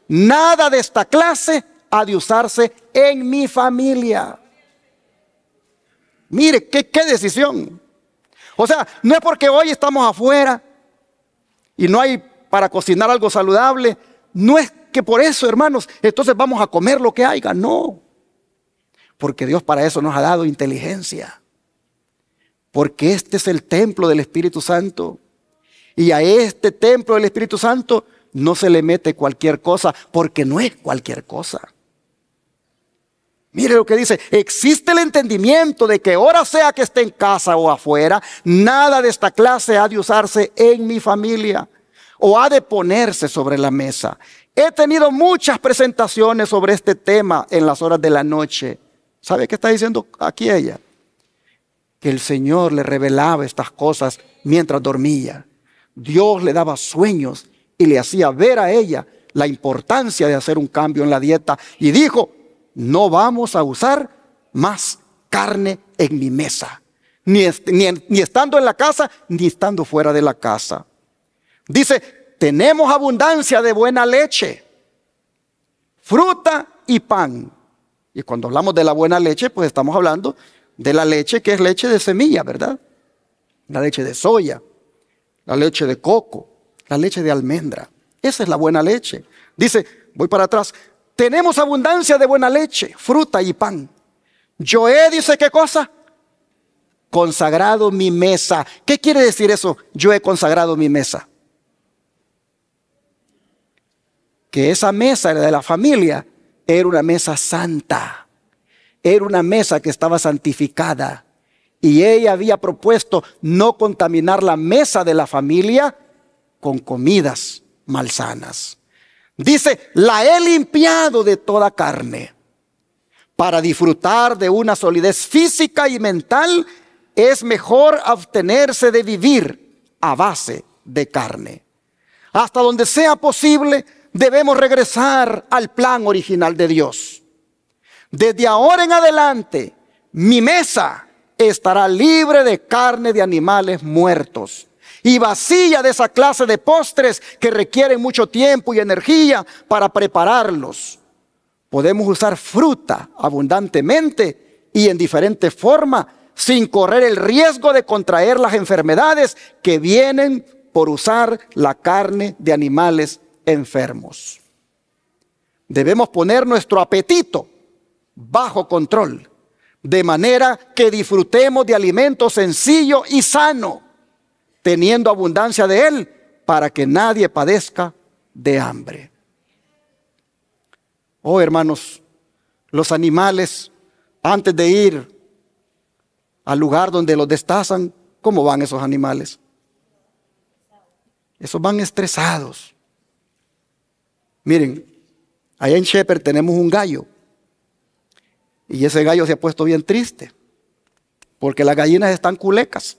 nada de esta clase ha de usarse en mi familia. Mire, qué decisión. O sea, no es porque hoy estamos afuera y no hay para cocinar algo saludable. No es que por eso, hermanos, entonces vamos a comer lo que haya. No. Porque Dios para eso nos ha dado inteligencia. Porque este es el templo del Espíritu Santo. Y a este templo del Espíritu Santo no se le mete cualquier cosa, porque no es cualquier cosa. Mire lo que dice, existe el entendimiento de que hora sea que esté en casa o afuera, nada de esta clase ha de usarse en mi familia o ha de ponerse sobre la mesa. He tenido muchas presentaciones sobre este tema en las horas de la noche. ¿Sabe qué está diciendo aquí ella? Que el Señor le revelaba estas cosas mientras dormía. Dios le daba sueños y le hacía ver a ella la importancia de hacer un cambio en la dieta. Y dijo, no vamos a usar más carne en mi mesa. Ni estando en la casa, ni estando fuera de la casa. Dice, tenemos abundancia de buena leche, fruta y pan. Y cuando hablamos de la buena leche, pues estamos hablando de la leche que es leche de semilla, ¿verdad? La leche de soya, la leche de coco, la leche de almendra. Esa es la buena leche. Dice, voy para atrás, tenemos abundancia de buena leche, fruta y pan. Yo he, dice, ¿qué cosa? Consagrado mi mesa. ¿Qué quiere decir eso? Yo he consagrado mi mesa. Que esa mesa de la familia era una mesa santa. Era una mesa que estaba santificada. Y ella había propuesto no contaminar la mesa de la familia con comidas malsanas. Dice, la he limpiado de toda carne. Para disfrutar de una solidez física y mental, es mejor abstenerse de vivir a base de carne. Hasta donde sea posible, debemos regresar al plan original de Dios. Desde ahora en adelante, mi mesa estará libre de carne de animales muertos y vacía de esa clase de postres que requieren mucho tiempo y energía para prepararlos. Podemos usar fruta abundantemente y en diferente forma, sin correr el riesgo de contraer las enfermedades que vienen por usar la carne de animales enfermos. Debemos poner nuestro apetito bajo control, de manera que disfrutemos de alimento sencillo y sano, teniendo abundancia de él, para que nadie padezca de hambre. Oh, hermanos, los animales, antes de ir al lugar donde los destazan, ¿cómo van esos animales? Esos van estresados. Miren, allá en Shepherd tenemos un gallo. Y ese gallo se ha puesto bien triste, porque las gallinas están culecas.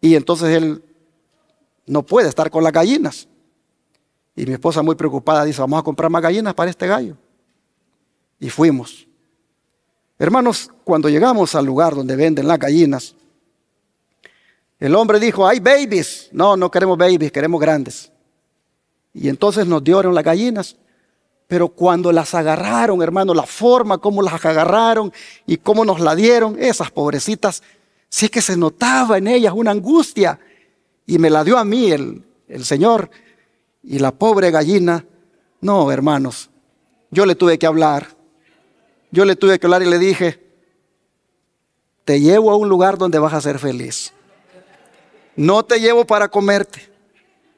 Y entonces él no puede estar con las gallinas. Y mi esposa, muy preocupada, dice, vamos a comprar más gallinas para este gallo. Y fuimos. Hermanos, cuando llegamos al lugar donde venden las gallinas, el hombre dijo, hay babies. No, no queremos babies, queremos grandes. Y entonces nos dieron las gallinas. Pero cuando las agarraron, hermano, la forma como las agarraron y cómo nos la dieron, esas pobrecitas, sí que se notaba en ellas una angustia. Y me la dio a mí el Señor. Y la pobre gallina, no, hermanos, yo le tuve que hablar. Yo le tuve que hablar y le dije, te llevo a un lugar donde vas a ser feliz. No te llevo para comerte.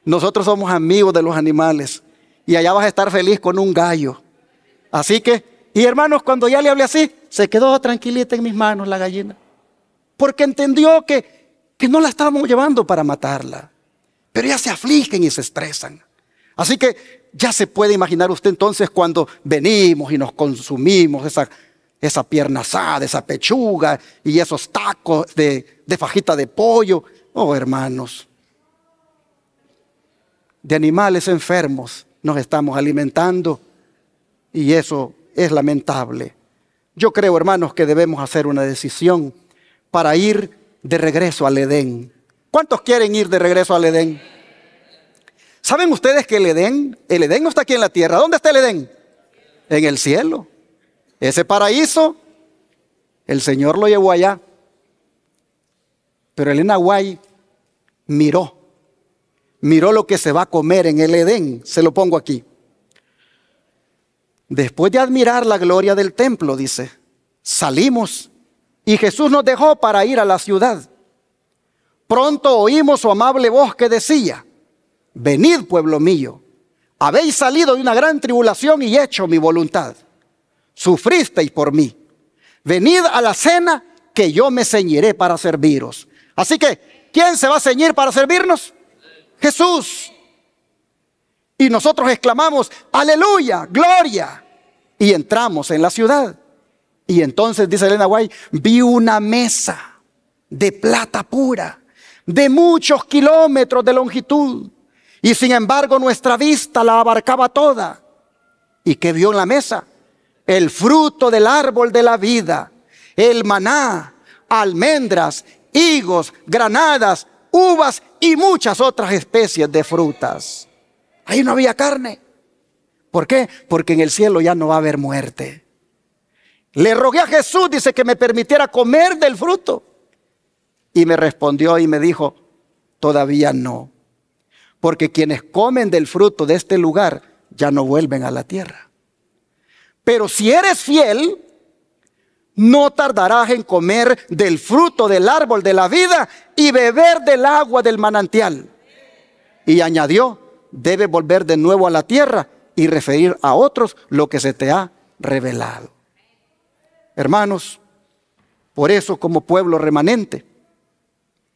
Nosotros somos amigos de los animales. Y allá vas a estar feliz con un gallo. Así que, y hermanos, cuando ya le hablé así, se quedó tranquilita en mis manos la gallina. Porque entendió que no la estábamos llevando para matarla. Pero ya se afligen y se estresan. Así que ya se puede imaginar usted entonces cuando venimos y nos consumimos esa pierna asada, esa pechuga y esos tacos de fajita de pollo. Oh, hermanos, de animales enfermos nos estamos alimentando y eso es lamentable. Yo creo, hermanos, que debemos hacer una decisión para ir de regreso al Edén. ¿Cuántos quieren ir de regreso al Edén? ¿Saben ustedes que el Edén no está aquí en la tierra? ¿Dónde está el Edén? En el cielo. Ese paraíso, el Señor lo llevó allá. Pero Elena White miró lo que se va a comer en el Edén. Se lo pongo aquí. Después de admirar la gloria del templo, dice, salimos y Jesús nos dejó para ir a la ciudad. Pronto oímos su amable voz que decía, venid, pueblo mío, habéis salido de una gran tribulación y hecho mi voluntad. Sufristeis por mí. Venid a la cena que yo me ceñiré para serviros. Así que, ¿quién se va a ceñir para servirnos? Jesús. Y nosotros exclamamos, aleluya, gloria. Y entramos en la ciudad. Y entonces, dice Elena White, vi una mesa de plata pura, de muchos kilómetros de longitud, y sin embargo nuestra vista la abarcaba toda. ¿Y qué vio en la mesa? El fruto del árbol de la vida, el maná, almendras, higos, granadas, uvas y muchas otras especies de frutas. Ahí no había carne. ¿Por qué? Porque en el cielo ya no va a haber muerte. Le rogué a Jesús, dice, que me permitiera comer del fruto. Y me respondió y me dijo, todavía no. Porque quienes comen del fruto de este lugar ya no vuelven a la tierra. Pero si eres fiel, no tardarás en comer del fruto del árbol de la vida y beber del agua del manantial. Y añadió, debes volver de nuevo a la tierra y referir a otros lo que se te ha revelado. Hermanos, por eso como pueblo remanente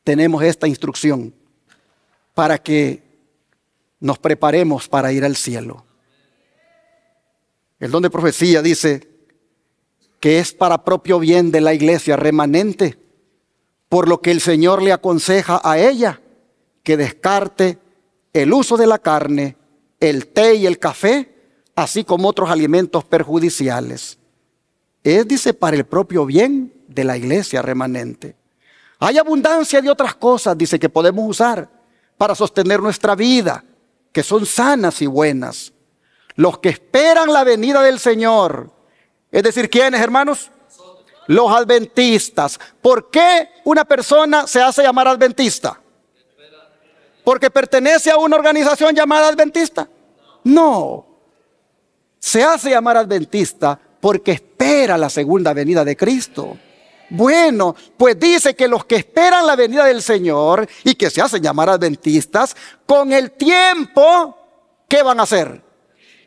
tenemos esta instrucción para que nos preparemos para ir al cielo. El don de profecía dice que es para propio bien de la iglesia remanente, por lo que el Señor le aconseja a ella que descarte el uso de la carne, el té y el café, así como otros alimentos perjudiciales. Es, dice, para el propio bien de la iglesia remanente. Hay abundancia de otras cosas, dice, que podemos usar para sostener nuestra vida, que son sanas y buenas. Los que esperan la venida del Señor, es decir, ¿quiénes, hermanos? Los adventistas. ¿Por qué una persona se hace llamar adventista? ¿Porque pertenece a una organización llamada adventista? No. Se hace llamar adventista porque espera la segunda venida de Cristo. Bueno, pues dice que los que esperan la venida del Señor y que se hacen llamar adventistas, con el tiempo, ¿qué van a hacer?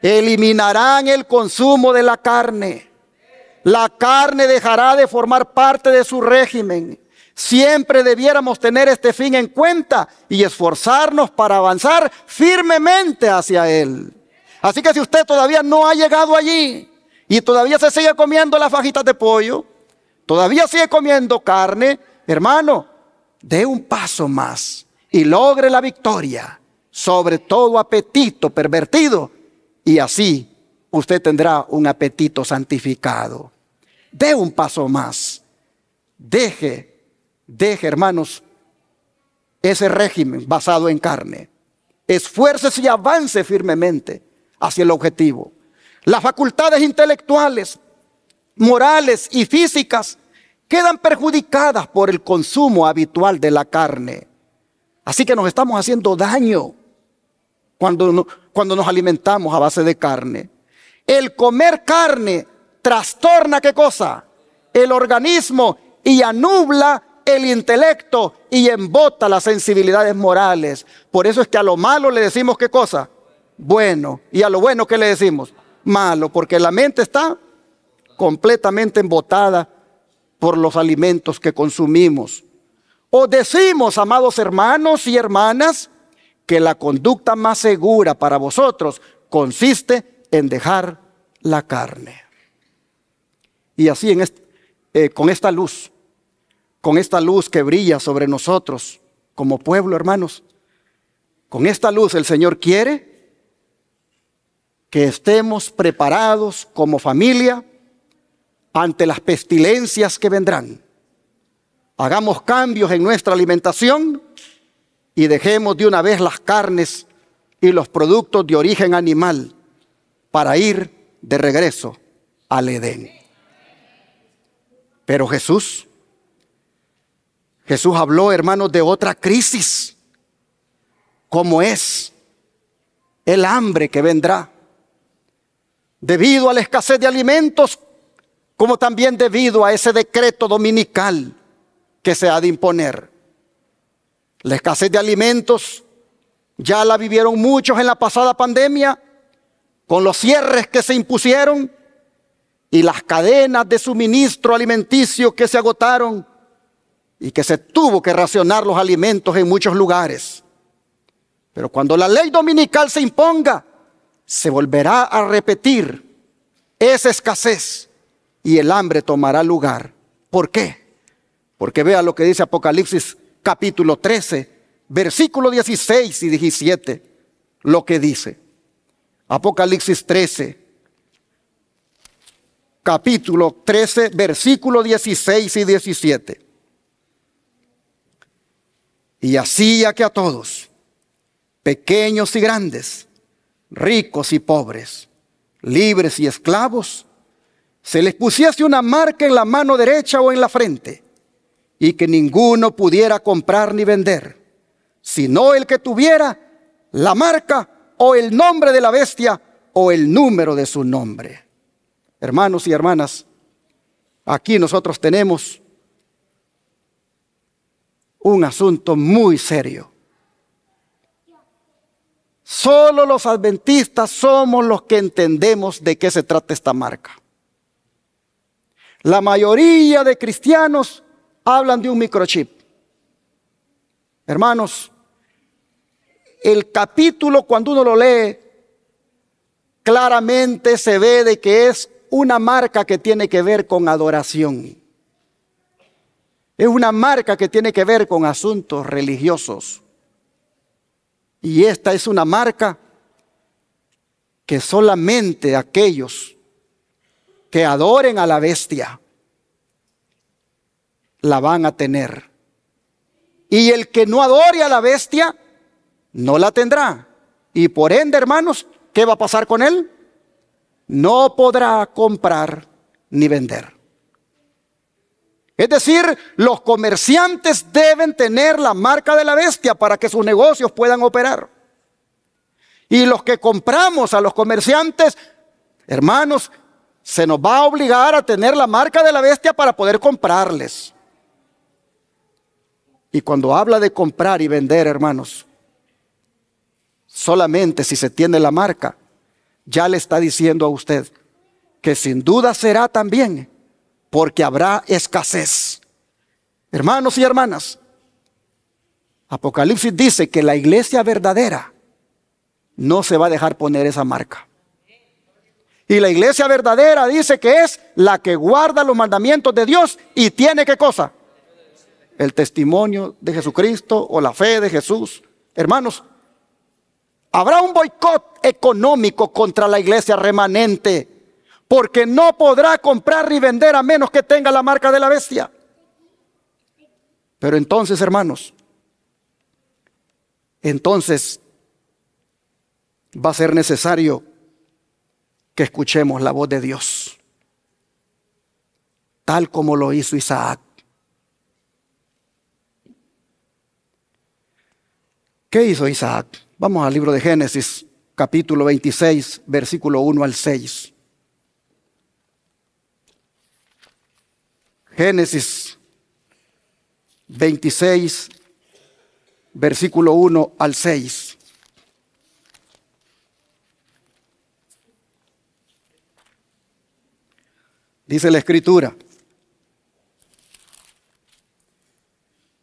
Eliminarán el consumo de la carne. La carne dejará de formar parte de su régimen. Siempre debiéramos tener este fin en cuenta y esforzarnos para avanzar firmemente hacia él. Así que si usted todavía no ha llegado allí y todavía se sigue comiendo las fajitas de pollo, todavía sigue comiendo carne, hermano, dé un paso más y logre la victoria sobre todo apetito pervertido, y así usted tendrá un apetito santificado. Dé un paso más. Deje, hermanos, ese régimen basado en carne. Esfuércese y avance firmemente hacia el objetivo. Las facultades intelectuales, morales y físicas quedan perjudicadas por el consumo habitual de la carne. Así que nos estamos haciendo daño cuando nos alimentamos a base de carne. El comer carne trastorna, ¿qué cosa? El organismo, y anubla el intelecto y embota las sensibilidades morales. Por eso es que a lo malo le decimos, ¿qué cosa? Bueno. Y a lo bueno, ¿qué le decimos? Malo, porque la mente está completamente embotada por los alimentos que consumimos. O decimos, amados hermanos y hermanas, que la conducta más segura para vosotros consiste en dejar la carne. Y así con esta luz que brilla sobre nosotros como pueblo, hermanos, con esta luz el Señor quiere que estemos preparados como familia ante las pestilencias que vendrán. Hagamos cambios en nuestra alimentación y dejemos de una vez las carnes y los productos de origen animal para ir de regreso al Edén. Pero Jesús habló, hermanos, de otra crisis, como es el hambre que vendrá, debido a la escasez de alimentos, como también debido a ese decreto dominical que se ha de imponer. La escasez de alimentos ya la vivieron muchos en la pasada pandemia, con los cierres que se impusieron y las cadenas de suministro alimenticio que se agotaron y que se tuvo que racionar los alimentos en muchos lugares. Pero cuando la ley dominical se imponga, se volverá a repetir esa escasez y el hambre tomará lugar. ¿Por qué? Porque vea lo que dice Apocalipsis capítulo 13, versículos 16 y 17, lo que dice. Apocalipsis 13, capítulo 13, versículos 16 y 17. Y hacía que a todos, pequeños y grandes, ricos y pobres, libres y esclavos, se les pusiese una marca en la mano derecha o en la frente, y que ninguno pudiera comprar ni vender, sino el que tuviera la marca o el nombre de la bestia o el número de su nombre. Hermanos y hermanas, aquí nosotros tenemos un asunto muy serio. Solo los adventistas somos los que entendemos de qué se trata esta marca. La mayoría de cristianos hablan de un microchip. Hermanos, el capítulo, cuando uno lo lee, claramente se ve de que es una marca que tiene que ver con adoración. Es una marca que tiene que ver con asuntos religiosos. Y esta es una marca que solamente aquellos que adoren a la bestia la van a tener. Y el que no adore a la bestia no la tendrá. Y por ende, hermanos, ¿qué va a pasar con él? No podrá comprar ni vender. Es decir, los comerciantes deben tener la marca de la bestia para que sus negocios puedan operar. Y los que compramos a los comerciantes, hermanos, se nos va a obligar a tener la marca de la bestia para poder comprarles. Y cuando habla de comprar y vender, hermanos, solamente si se tiene la marca, ya le está diciendo a usted que sin duda será también, porque habrá escasez. Hermanos y hermanas, Apocalipsis dice que la iglesia verdadera no se va a dejar poner esa marca. Y la iglesia verdadera dice que es la que guarda los mandamientos de Dios y tiene ¿qué cosa? El testimonio de Jesucristo o la fe de Jesús. Hermanos, habrá un boicot económico contra la iglesia remanente, porque no podrá comprar ni vender a menos que tenga la marca de la bestia. Pero entonces, hermanos, entonces va a ser necesario que escuchemos la voz de Dios, tal como lo hizo Isaac. ¿Qué hizo Isaac? Vamos al libro de Génesis, capítulo 26, versículo 1 al 6. Génesis 26, versículo 1 al 6. Dice la Escritura: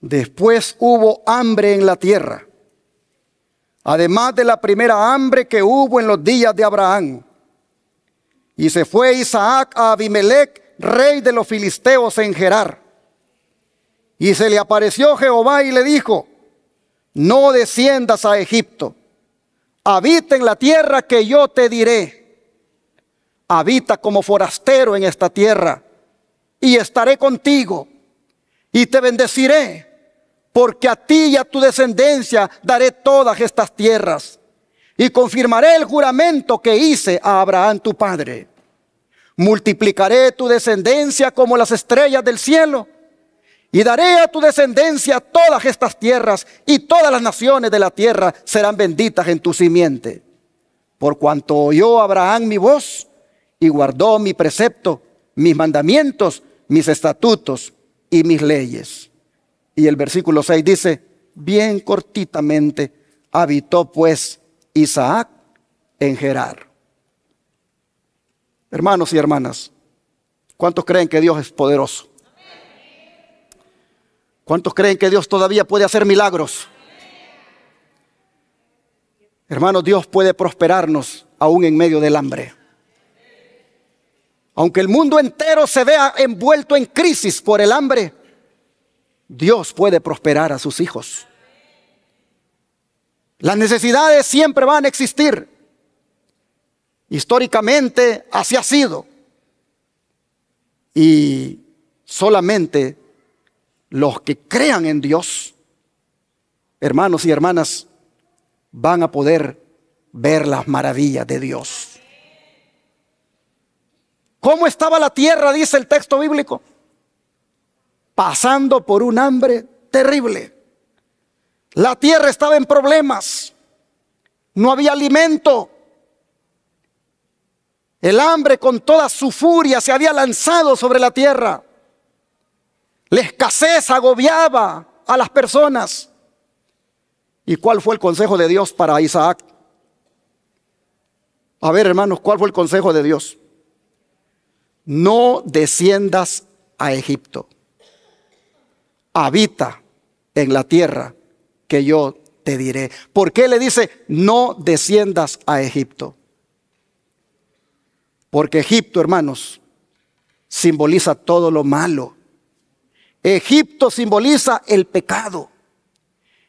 después hubo hambre en la tierra, además de la primera hambre que hubo en los días de Abraham. Y se fue Isaac a Abimelec, rey de los filisteos, en Gerar. Y se le apareció Jehová y le dijo: no desciendas a Egipto, habita en la tierra que yo te diré. Habita como forastero en esta tierra, y estaré contigo, y te bendeciré, porque a ti y a tu descendencia daré todas estas tierras, y confirmaré el juramento que hice a Abraham tu padre. Multiplicaré tu descendencia como las estrellas del cielo, y daré a tu descendencia todas estas tierras, y todas las naciones de la tierra serán benditas en tu simiente. Por cuanto oyó Abraham mi voz, y guardó mi precepto, mis mandamientos, mis estatutos y mis leyes. Y el versículo 6 dice, bien cortitamente, habitó pues Isaac en Gerar. Hermanos y hermanas, ¿cuántos creen que Dios es poderoso? ¿Cuántos creen que Dios todavía puede hacer milagros? Hermanos, Dios puede prosperarnos aún en medio del hambre. Aunque el mundo entero se vea envuelto en crisis por el hambre, Dios puede prosperar a sus hijos. Las necesidades siempre van a existir. Históricamente así ha sido. Y solamente los que crean en Dios, hermanos y hermanas, van a poder ver las maravillas de Dios. ¿Cómo estaba la tierra? Dice el texto bíblico. Pasando por un hambre terrible. La tierra estaba en problemas. No había alimento. El hambre con toda su furia se había lanzado sobre la tierra. La escasez agobiaba a las personas. ¿Y cuál fue el consejo de Dios para Isaac? A ver, hermanos, ¿cuál fue el consejo de Dios? No desciendas a Egipto. Habita en la tierra que yo te diré. ¿Por qué le dice no desciendas a Egipto? Porque Egipto, hermanos, simboliza todo lo malo. Egipto simboliza el pecado.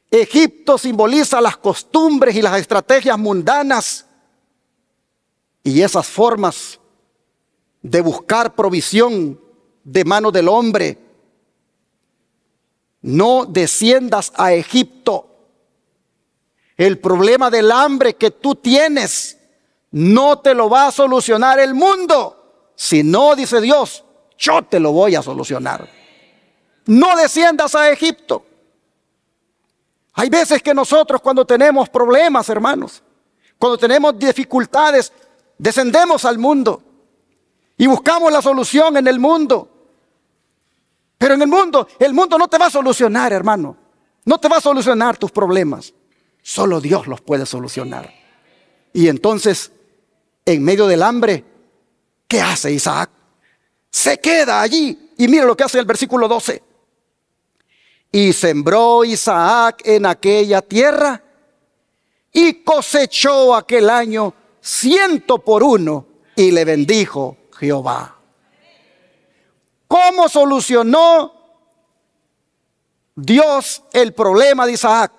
Egipto simboliza las costumbres y las estrategias mundanas y esas formas de buscar provisión de mano del hombre. No desciendas a Egipto. El problema del hambre que tú tienes no te lo va a solucionar el mundo. Si no, dice Dios, yo te lo voy a solucionar. No desciendas a Egipto. Hay veces que nosotros cuando tenemos problemas, hermanos, cuando tenemos dificultades, descendemos al mundo y buscamos la solución en el mundo. Pero en el mundo no te va a solucionar, hermano. No te va a solucionar tus problemas. Solo Dios los puede solucionar. Y entonces, en medio del hambre, ¿qué hace Isaac? Se queda allí. Y mira lo que hace el versículo 12. Y sembró Isaac en aquella tierra y cosechó aquel año 100 por 1 y le bendijo Jehová. ¿Cómo solucionó Dios el problema de Isaac?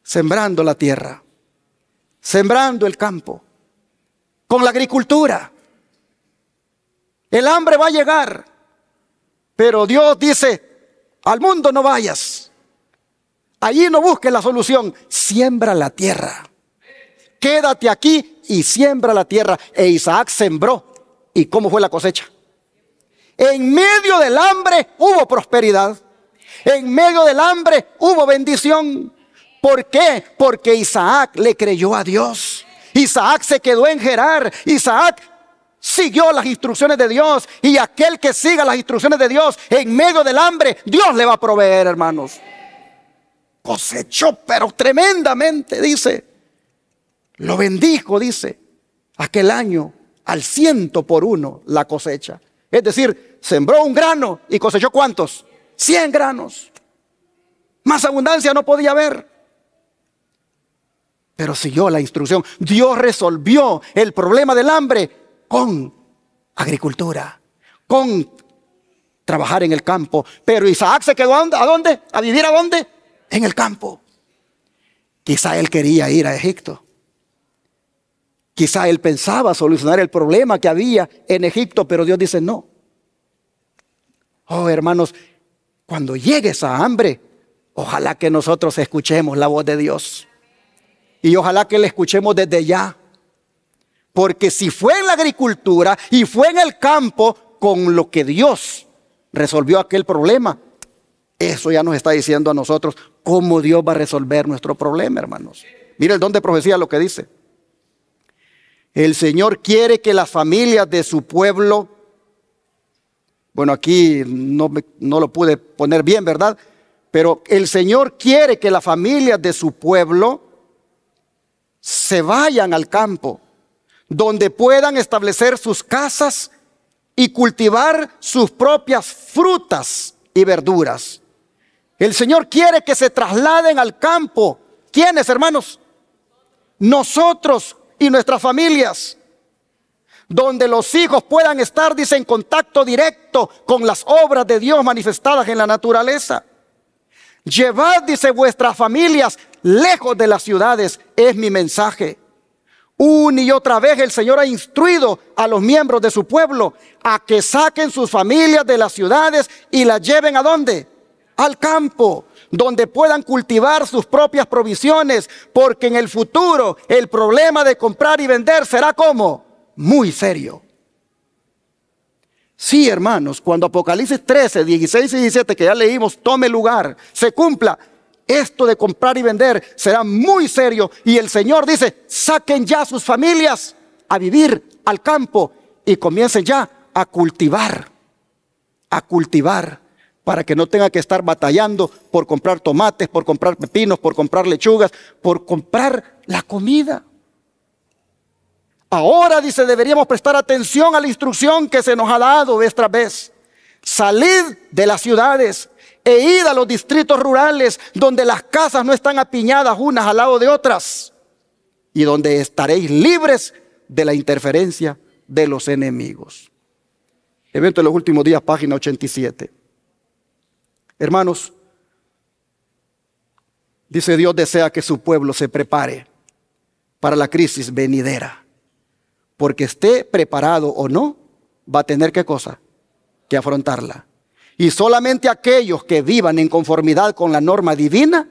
Sembrando la tierra, sembrando el campo, con la agricultura. El hambre va a llegar, pero Dios dice, al mundo no vayas. Allí no busques la solución, siembra la tierra. Quédate aquí y siembra la tierra. E Isaac sembró. ¿Y cómo fue la cosecha? En medio del hambre hubo prosperidad. En medio del hambre hubo bendición. ¿Por qué? Porque Isaac le creyó a Dios. Isaac se quedó en Gerar. Isaac siguió las instrucciones de Dios. Y aquel que siga las instrucciones de Dios en medio del hambre, Dios le va a proveer, hermanos. Cosechó, pero tremendamente, dice. Lo bendijo, dice, aquel año al 100 por 1 la cosecha. Es decir, sembró un grano y cosechó ¿cuántos? 100 granos. Más abundancia no podía haber. Pero siguió la instrucción. Dios resolvió el problema del hambre con agricultura, con trabajar en el campo. Pero Isaac se quedó ¿a dónde? ¿A vivir a dónde? En el campo. Quizá él quería ir a Egipto. Quizá él pensaba solucionar el problema que había en Egipto, pero Dios dice no. Oh, hermanos, cuando llegue esa hambre, ojalá que nosotros escuchemos la voz de Dios. Y ojalá que la escuchemos desde ya. Porque si fue en la agricultura y fue en el campo con lo que Dios resolvió aquel problema, eso ya nos está diciendo a nosotros cómo Dios va a resolver nuestro problema, hermanos. Mira el don de profecía lo que dice. El Señor quiere que las familias de su pueblo, bueno, aquí no lo pude poner bien, ¿verdad? Pero el Señor quiere que las familias de su pueblo se vayan al campo, donde puedan establecer sus casas y cultivar sus propias frutas y verduras. El Señor quiere que se trasladen al campo. ¿Quiénes, hermanos? Nosotros y nuestras familias. donde los hijos puedan estar, dice, en contacto directo con las obras de Dios manifestadas en la naturaleza. Llevad, dice, vuestras familias lejos de las ciudades, es mi mensaje. Una y otra vez el Señor ha instruido a los miembros de su pueblo a que saquen sus familias de las ciudades y las lleven ¿a dónde? Al campo, donde puedan cultivar sus propias provisiones, porque en el futuro el problema de comprar y vender será ¿cómo? Muy serio. Sí, hermanos, cuando Apocalipsis 13, 16 y 17, que ya leímos, tome lugar, se cumpla, esto de comprar y vender será muy serio. Y el Señor dice, saquen ya sus familias a vivir al campo y comiencen ya a cultivar, para que no tengan que estar batallando por comprar tomates, por comprar pepinos, por comprar lechugas, por comprar la comida. Ahora, dice, deberíamos prestar atención a la instrucción que se nos ha dado vez tras vez. Salid de las ciudades e id a los distritos rurales, donde las casas no están apiñadas unas al lado de otras, y donde estaréis libres de la interferencia de los enemigos. Evento de los últimos días, página 87. Hermanos, dice Dios desea que su pueblo se prepare para la crisis venidera. Porque esté preparado o no, va a tener ¿qué cosa? Que afrontarla. Y solamente aquellos que vivan en conformidad con la norma divina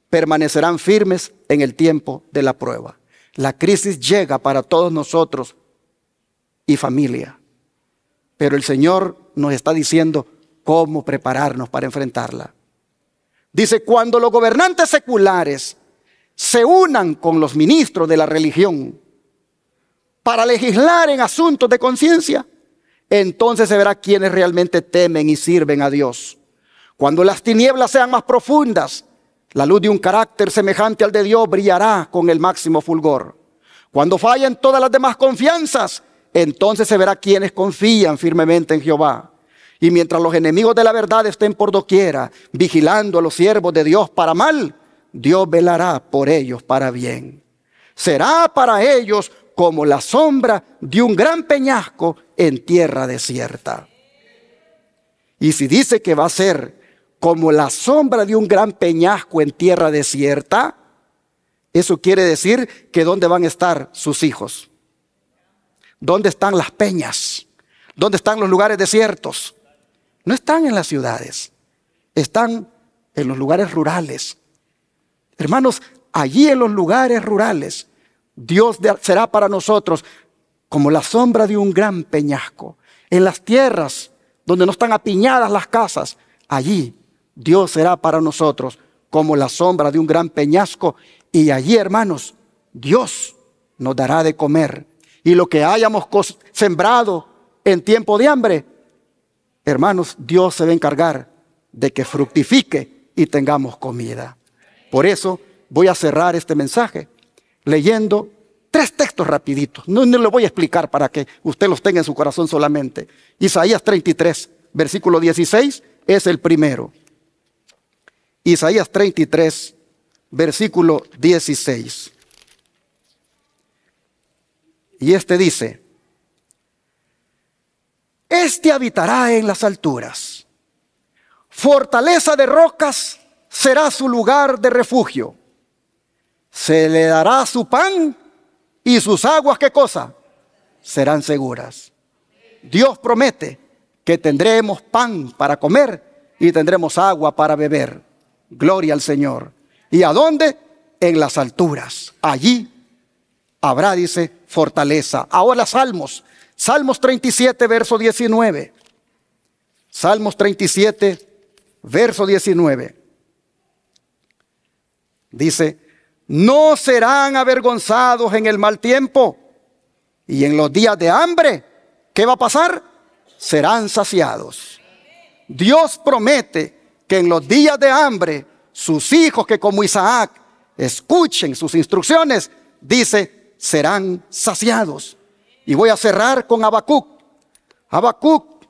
permanecerán firmes en el tiempo de la prueba. La crisis llega para todos nosotros y familia. Pero el Señor nos está diciendo cómo prepararnos para enfrentarla. Dice, cuando los gobernantes seculares se unan con los ministros de la religión para legislar en asuntos de conciencia, entonces se verá quienes realmente temen y sirven a Dios. Cuando las tinieblas sean más profundas, la luz de un carácter semejante al de Dios brillará con el máximo fulgor. Cuando fallen todas las demás confianzas, entonces se verá quienes confían firmemente en Jehová. Y mientras los enemigos de la verdad estén por doquiera, vigilando a los siervos de Dios para mal, Dios velará por ellos para bien. Será para ellos como la sombra de un gran peñasco en tierra desierta. Y si dice que va a ser como la sombra de un gran peñasco en tierra desierta, eso quiere decir que ¿dónde van a estar sus hijos? ¿Dónde están las peñas? ¿Dónde están los lugares desiertos? No están en las ciudades, están en los lugares rurales. Hermanos, allí en los lugares rurales, Dios será para nosotros como la sombra de un gran peñasco. En las tierras donde no están apiñadas las casas, allí Dios será para nosotros como la sombra de un gran peñasco. Y allí, hermanos, Dios nos dará de comer. Y lo que hayamos sembrado en tiempo de hambre, hermanos, Dios se va a encargar de que fructifique y tengamos comida. Por eso voy a cerrar este mensaje leyendo 3 textos rapiditos. No lo voy a explicar para que usted los tenga en su corazón solamente. Isaías 33, versículo 16 es el primero. Isaías 33, versículo 16. Y este dice, este habitará en las alturas, fortaleza de rocas será su lugar de refugio. Se le dará su pan y sus aguas, ¿qué cosa? Serán seguras. Dios promete que tendremos pan para comer y tendremos agua para beber. Gloria al Señor. ¿Y a dónde? En las alturas. Allí habrá, dice, fortaleza. Ahora Salmos. Salmos 37, verso 19. Salmos 37, verso 19. Dice, no serán avergonzados en el mal tiempo, y en los días de hambre, ¿qué va a pasar? Serán saciados. Dios promete que en los días de hambre, sus hijos que como Isaac escuchen sus instrucciones, dice, serán saciados. Y voy a cerrar con Habacuc. Habacuc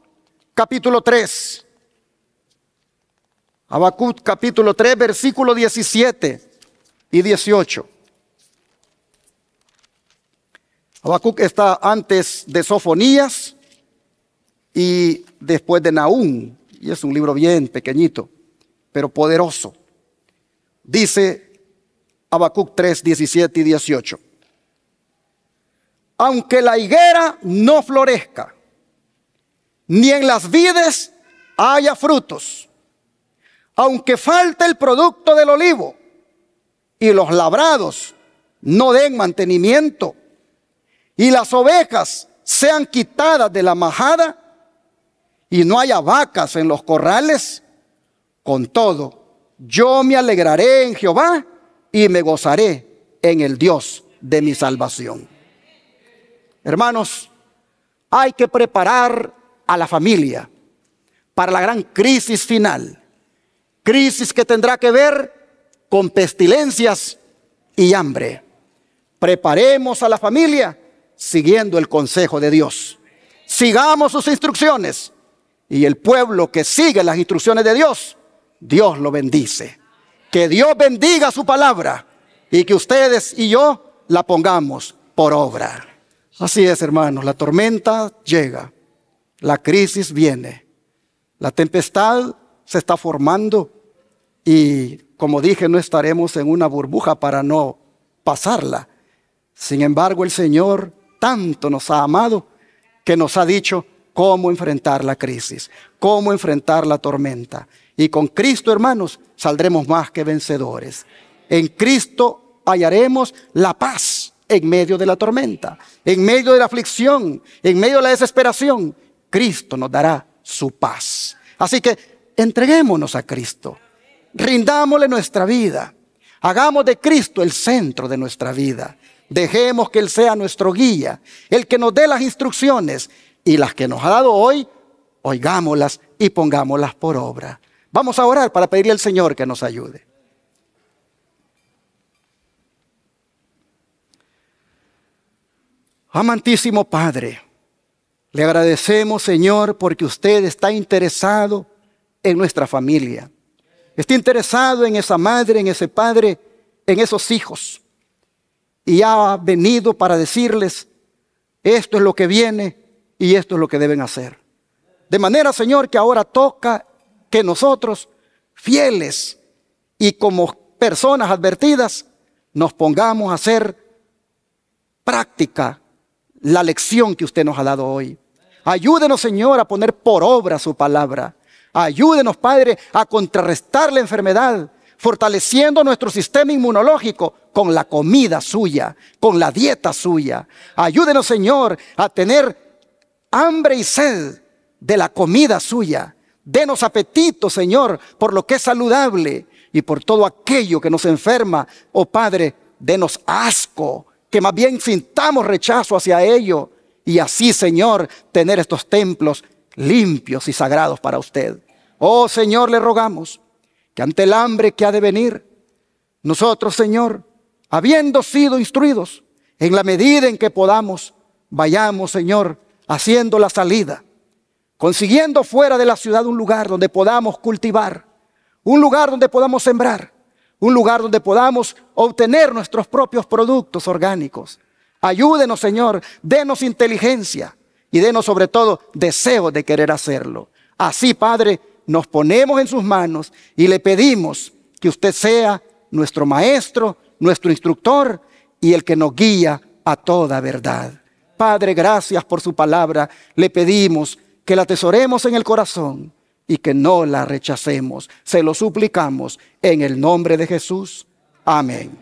capítulo 3. Habacuc capítulo 3, versículo 17 y 18. Habacuc está antes de Sofonías y después de Nahum. Y es un libro bien pequeñito, pero poderoso. Dice Habacuc 3, 17 y 18. Aunque la higuera no florezca, ni en las vides haya frutos, aunque falte el producto del olivo y los labrados no den mantenimiento y las ovejas sean quitadas de la majada y no haya vacas en los corrales, con todo, yo me alegraré en Jehová y me gozaré en el Dios de mi salvación. Hermanos, hay que preparar a la familia para la gran crisis final. Crisis que tendrá que ver con pestilencias y hambre. Preparemos a la familia siguiendo el consejo de Dios. Sigamos sus instrucciones. Y el pueblo que sigue las instrucciones de Dios, Dios lo bendice. Que Dios bendiga su palabra y que ustedes y yo la pongamos por obra. Así es, hermanos, la tormenta llega, la crisis viene, la tempestad se está formando y, como dije, no estaremos en una burbuja para no pasarla. Sin embargo, el Señor tanto nos ha amado que nos ha dicho cómo enfrentar la crisis, cómo enfrentar la tormenta. Y con Cristo, hermanos, saldremos más que vencedores. En Cristo hallaremos la paz en medio de la tormenta, en medio de la aflicción, en medio de la desesperación. Cristo nos dará su paz. Así que entreguémonos a Cristo, rindámosle nuestra vida, hagamos de Cristo el centro de nuestra vida. Dejemos que Él sea nuestro guía, el que nos dé las instrucciones, y las que nos ha dado hoy, oigámoslas y pongámoslas por obra. Vamos a orar para pedirle al Señor que nos ayude. Amantísimo Padre, le agradecemos, Señor, porque usted está interesado en nuestra familia. Está interesado en esa madre, en ese padre, en esos hijos. Y ha venido para decirles, esto es lo que viene y esto es lo que deben hacer. De manera, Señor, que ahora toca que nosotros, fieles y como personas advertidas, nos pongamos a hacer práctica la lección que usted nos ha dado hoy. Ayúdenos, Señor, a poner por obra su palabra. Ayúdenos, Padre, a contrarrestar la enfermedad, fortaleciendo nuestro sistema inmunológico con la comida suya, con la dieta suya. Ayúdenos, Señor, a tener hambre y sed de la comida suya. Denos apetito, Señor, por lo que es saludable y por todo aquello que nos enferma. Oh Padre, denos asco, que más bien sintamos rechazo hacia ello. Y así, Señor, tener estos templos limpios y sagrados para usted. Oh Señor, le rogamos que ante el hambre que ha de venir, nosotros, Señor, habiendo sido instruidos, en la medida en que podamos, vayamos, Señor, haciendo la salida, consiguiendo fuera de la ciudad un lugar donde podamos cultivar, un lugar donde podamos sembrar, un lugar donde podamos obtener nuestros propios productos orgánicos. Ayúdenos, Señor, denos inteligencia y denos sobre todo deseo de querer hacerlo. Así, Padre, nos ponemos en sus manos y le pedimos que usted sea nuestro maestro, nuestro instructor y el que nos guía a toda verdad. Padre, gracias por su palabra. Le pedimos que la atesoremos en el corazón y que no la rechacemos. Se lo suplicamos en el nombre de Jesús. Amén.